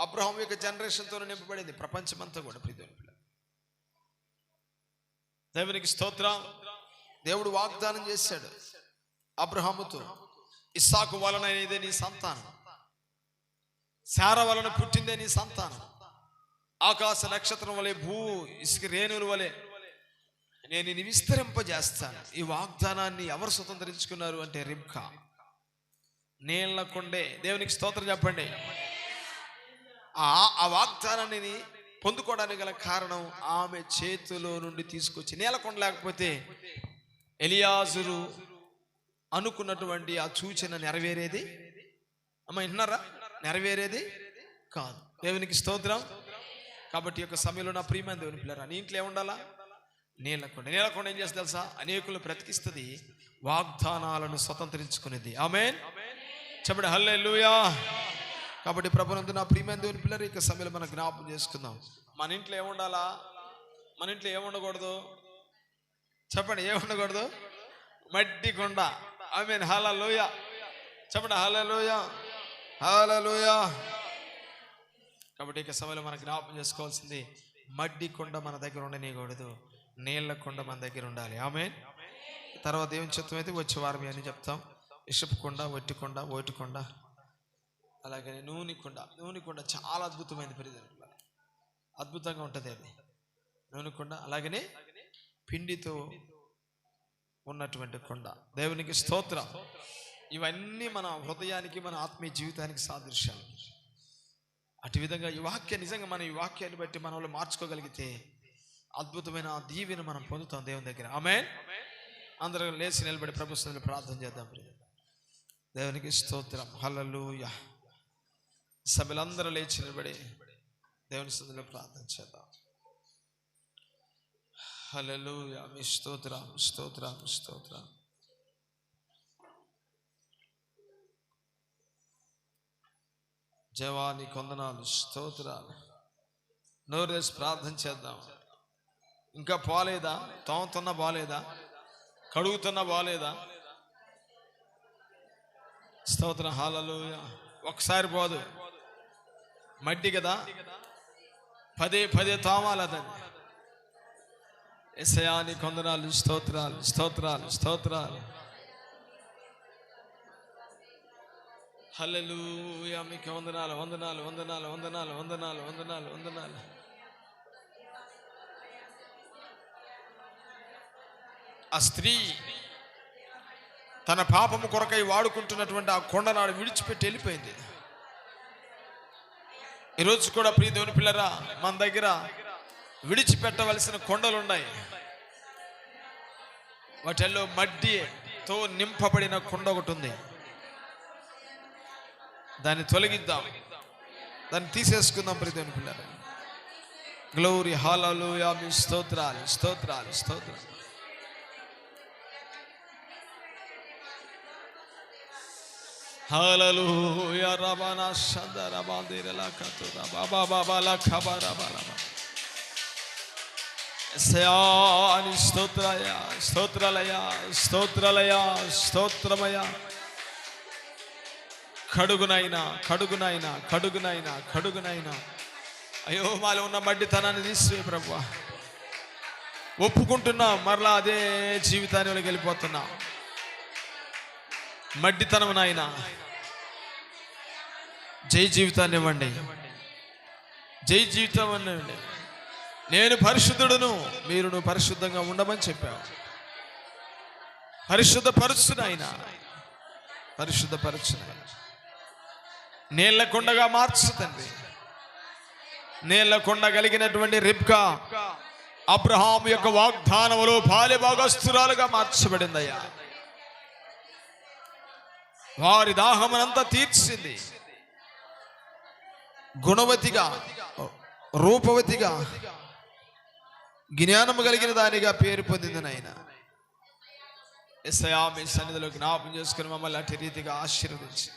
అబ్రహాం యొక్క జనరేషన్తో నింపబడింది ప్రపంచమంతా కూడా. దేవునికి స్తోత్రం. దేవుడు వాగ్దానం చేశాడు అబ్రహాముతో, ఇస్సాకు వలన ఇదే నీ సంతానం, శారా వలన పుట్టిందే నీ సంతానం, ఆకాశ నక్షత్రం వలె భూ ఇసుక రేణుల వలె నేను ఇది విస్తరింపజేస్తాను. ఈ వాగ్దానాన్ని ఎవరు స్వతంత్రించుకున్నారు అంటే రిబ్కా, నీళ్ల కొండే. దేవునికి స్తోత్రం చెప్పండి. ఆ వాగ్దానాన్ని పొందుకోవడానికి గల కారణం ఆమె చేతిలో నుండి తీసుకొచ్చి, నీలకొండ లేకపోతే ఎలియాజరు అనుకున్నటువంటి ఆ సూచన నెరవేరేది, అమ్మ విన్నారా, నెరవేరేది కాదు. దేవునికి స్తోత్రం. కాబట్టి యొక్క సమయంలో నా ప్రియమైన దేవుని పిల్లరా, నీ ఇంట్లో ఏముండాలా? నీలకొండ. నీలకొండ ఏం చేస్తుంది తెలుసా? అనేకులు బ్రతికిస్తుంది, వాగ్దానాలను స్వతంత్రించుకునేది. ఆమేన్ చెప్పండి హల్లెలూయా. కాబట్టి ప్రభునందు నా ప్రియమైన దేవుని పిల్లలు, ఇక సమయంలో మనం జ్ఞాపకం చేసుకుందాం. మన ఇంట్లో ఏముండాలా? మన ఇంట్లో ఏముండకూడదు చెప్పండి, ఏముండకూడదు? మట్టి కొండ. ఆమేన్ హల్లెలూయా చెప్పండి హల్లెలూయా హల్లెలూయా. కాబట్టి ఇక సమయంలో మనం జ్ఞాపకం చేసుకోవాల్సింది, మడ్డి కొండ మన దగ్గర ఉండనీయకూడదు, నీళ్ల కొండ మన దగ్గర ఉండాలి. ఆమేన్. తర్వాత దేవుని చిత్తం అయితే వచ్చే వారం అని చెప్తాం. ఇసుపు కొండ, ఒట్టి కొండ, ఓటి కొండ, అలాగే నూనె కొండ. నూనె కొండ చాలా అద్భుతమైనది ప్రియమైన, అద్భుతంగా ఉంటుంది అది నూనె కొండ. అలాగనే పిండితో ఉన్నటువంటి కొండ. దేవునికి స్తోత్రం. ఇవన్నీ మన హృదయానికి, మన ఆత్మీయ జీవితానికి సాదృశ్యాలు. అటు విధంగా ఈ వాక్యం నిజంగా మనం ఈ వాక్యాన్ని బట్టి మన వాళ్ళు మార్చుకోగలిగితే అద్భుతమైన దీవెన మనం పొందుతాం దేవుని దగ్గర. ఆమేన్. అందరూ లేచి నిలబడి ప్రభు సన్నిధిలో ప్రార్థన చేద్దాం. దేవునికి స్తోత్రం హల్లెలూయా. సభ్యులందరూ లేచి నిలబడి దేవుని సన్నిధిలో ప్రార్థన చేద్దాం. హల్లెలూయా. మీ స్తోత్రం స్తోత్రం స్తోత్రం. జవాని కొందనాలు, స్తోత్రాలు. నోరేసి ప్రార్థన చేద్దాం. ఇంకా పోలేదా? తోముతున్నా బాలేదా? కడుగుతున్నా బాలేదా? స్తోత్రం హల్లెలూయా. ఒకసారి పోదు, మట్టి కదా, పదే పదే తోమాలదని. యేసయ్యాని కొందనాలు, స్తోత్రాలు స్తోత్రాలు స్తోత్రాలు. హల్లెలూయా. మీకు వందనాలు వందనాలు వందనాలు వందనాలు వందనాలు వందనాలు వందనాలు. ఆ స్త్రీ తన పాపము కొరకై వాడుకుంటున్నటువంటి ఆ కొండనాడు విడిచిపెట్టి వెళ్ళిపోయింది. ఈరోజు కూడా ప్రియ దేవుని పిల్లరా, మన దగ్గర విడిచిపెట్టవలసిన కొండలు ఉన్నాయి. వాటిల్లో మట్టితో నింపబడిన కొండ ఒకటి ఉంది. దాన్ని తొలగిద్దాం, దాన్ని తీసేసుకుందాం ప్రియ దేవుని పిల్లరా. గ్లోరీ హల్లెలూయా. మీ స్తోత్రాలు స్తోత్రాలు స్తోత్రాలు. హల్లెలూయా. రబనా షందర బాందిరలా కతురా బాబా బాబా లా ఖబరా బాలా. యేసయ్యాని స్తోత్రయ స్తోత్రాలయ స్తోత్రాలయ స్తోత్రమయ. కడుగునైనా కడుగునైనా కడుగునైనా కడుగునైనా. అయ్యో మాలో ఉన్న మడ్డితనాన్ని తీసివే ప్రభువా. ఒప్పుకుంటున్నా, మరలా అదే జీవితానికి వెళ్ళిపోతున్నా. మడ్డితనం నాయన, జై జీవితాన్ని ఇవ్వండి, జై జీవితం అనండి. నేను పరిశుద్ధుడును, మీరును పరిశుద్ధంగా ఉండమని చెప్పావు. పరిశుద్ధపరచునైనా, పరిశుద్ధపరచునైనా. నీళ్ల కొండగా మార్చు తండ్రి. నీళ్ల కొండ కలిగినటువంటి రిబ్కా అబ్రహాం యొక్క వాగ్దానములో పాలి భాగస్తురాలుగా మార్చబడిందయ్యా. వారి దాహమునంతా తీర్చింది. గుణవతిగా, రూపవతిగా, జ్ఞానము కలిగిన దానిగా పేరు పొందింది నాయన. యేసయ్యా, మీ సన్నిధిలో జ్ఞాపకం చేసుకుని మమ్మల్ని అట్టి రీతిగా ఆశీర్వదించి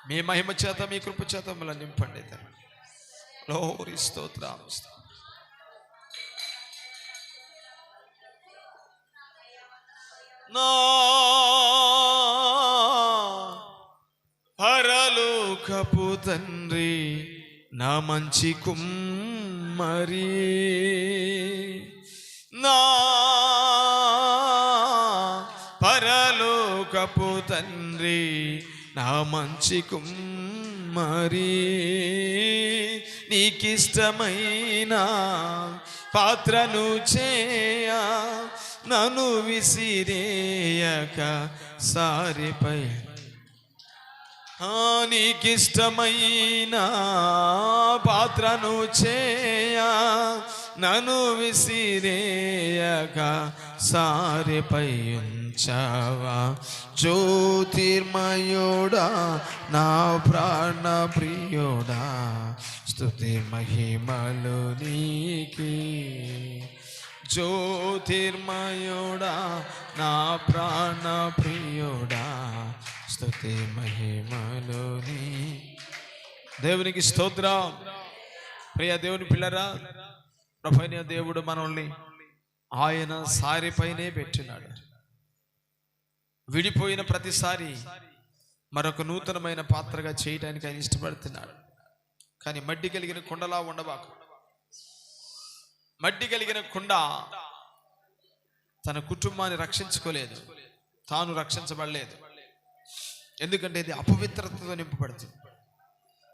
మీ మహిమ చేత, మీ కృప చేత మమ్మల్ని నింపండి తండ్రి. లోరి స్తోత్రం. నా పరలోకపు తండ్రి, నా మంచి కుమ్మరి, నా పరలోకపు తండ్రి, నా మంచి కుమ్మరి, నీకిష్టమైన పాత్రను చేయ నన్ను విసిరేయక సారిపై. నీకిష్టమైన పాత్రను చేయ నన్ను విసిరేయక సారిపై ఉంచావా. జ్యోతిర్మయుడా, నా ప్రాణ ప్రియుడా, స్తుతి మహిమలు నీకే. జ్యోతిర్మయుడా, నా ప్రాణ ప్రియుడా, స్తుతి మహిమలు నీ. దేవునికి స్తోత్రం. ప్రియ దేవుని పిల్లరా, ప్రభువైన దేవుడు మనల్ని ఆయన సారిపైనే పెట్టినాడు. విడిపోయిన ప్రతిసారి మరొక నూతనమైన పాత్రగా చేయడానికి ఆయన ఇష్టపడుతున్నాడు. కానీ మడ్డి కలిగిన కుండలా ఉండబాకు. మడ్డి కలిగిన కుండ తన కుటుంబాన్ని రక్షించుకోలేదు, తాను రక్షించబడలేదు. ఎందుకంటే ఇది అపవిత్రతతో నింపబడుతుంది.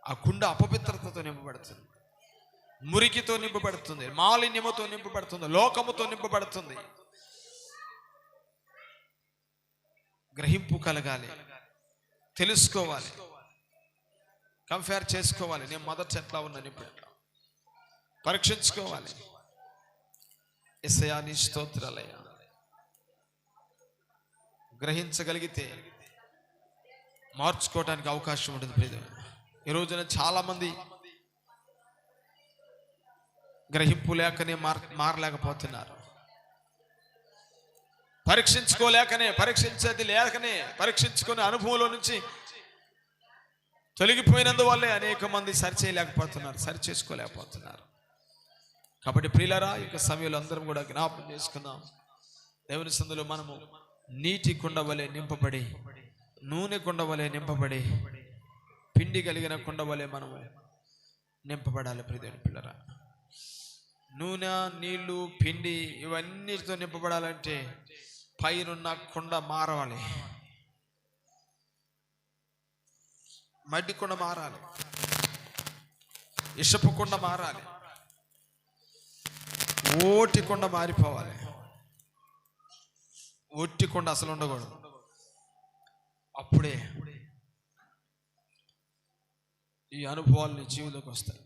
ఆ కుండ అపవిత్రతతో నింపబడుతుంది, మురికితో నింపబడుతుంది, మాలిన్యముతో నింపబడుతుంది, లోకముతో నింపబడుతుంది. గ్రహింపు కలగాలి, తెలుసుకోవాలి, కంపేర్ చేసుకోవాలి. నేను మొదట ఎట్లా ఉన్నాను, ఇప్పుడు పరీక్షించుకోవాలి. యేసయ్యా, నీ స్తోత్రాలయ్యా. గ్రహించగలిగితే మార్చుకోవడానికి అవకాశం ఉంటుంది. ప్రియమైన ఈ రోజున చాలా మంది గ్రహింపు లేకనే మారలేకపోతున్నారు. పరీక్షించుకోలేకనే, పరీక్షించేది లేకనే, పరీక్షించుకునే అనుభవంలో నుంచి తొలగిపోయినందువల్లే అనేక మంది సరిచేయలేకపోతున్నారు, సరిచేసుకోలేకపోతున్నారు. కాబట్టి ప్రియులారా, ఈ సమయంలో అందరం కూడా జ్ఞాపకం చేసుకుందాం. దేవుని సందులో మనము నీటి కుండ వలె నింపబడి, నూనె కుండ వలె నింపబడి, పిండి కలిగిన కుండ వలె మనము నింపబడాలి. ప్రియమైన పిల్లరా, నూనె, నీళ్లు, పిండి ఇవన్నిటితో నింపబడాలంటే పైనున్న కుండ మారవాలి. మడ్డి కుండ మారాలి, ఇసుపు కుండ మారాలి, ఓటి కుండ మారిపోవాలి. ఒట్టి కుండ అసలు ఉండకూడదు. అప్పుడే ఈ అనుభవాలు నీ జీవితంలోకి వస్తాయి.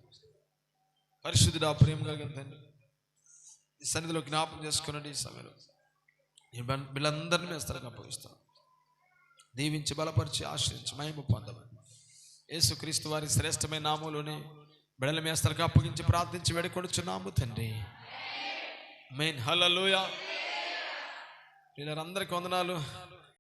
పరిశుద్ధుడా, ప్రేమ కలిగిన తండ్రి, ఈ సన్నిధిలో జ్ఞాపకం చేసుకున్నట్టు ఈ సమయంలో వీళ్ళందరినీ మేస్తలకు అప్పగిస్తాను. దీవించి, బలపరిచి, ఆశ్రయించి మహిమ పొందమని యేసుక్రీస్తు వారి శ్రేష్టమైన నామములోనే బిడ్డల మేస్తలకు అప్పగించి ప్రార్థించి వేడుకొనుచున్నాము తండ్రి. ఆమేన్. హల్లెలూయా. వీళ్ళందరికీ వందనాలు.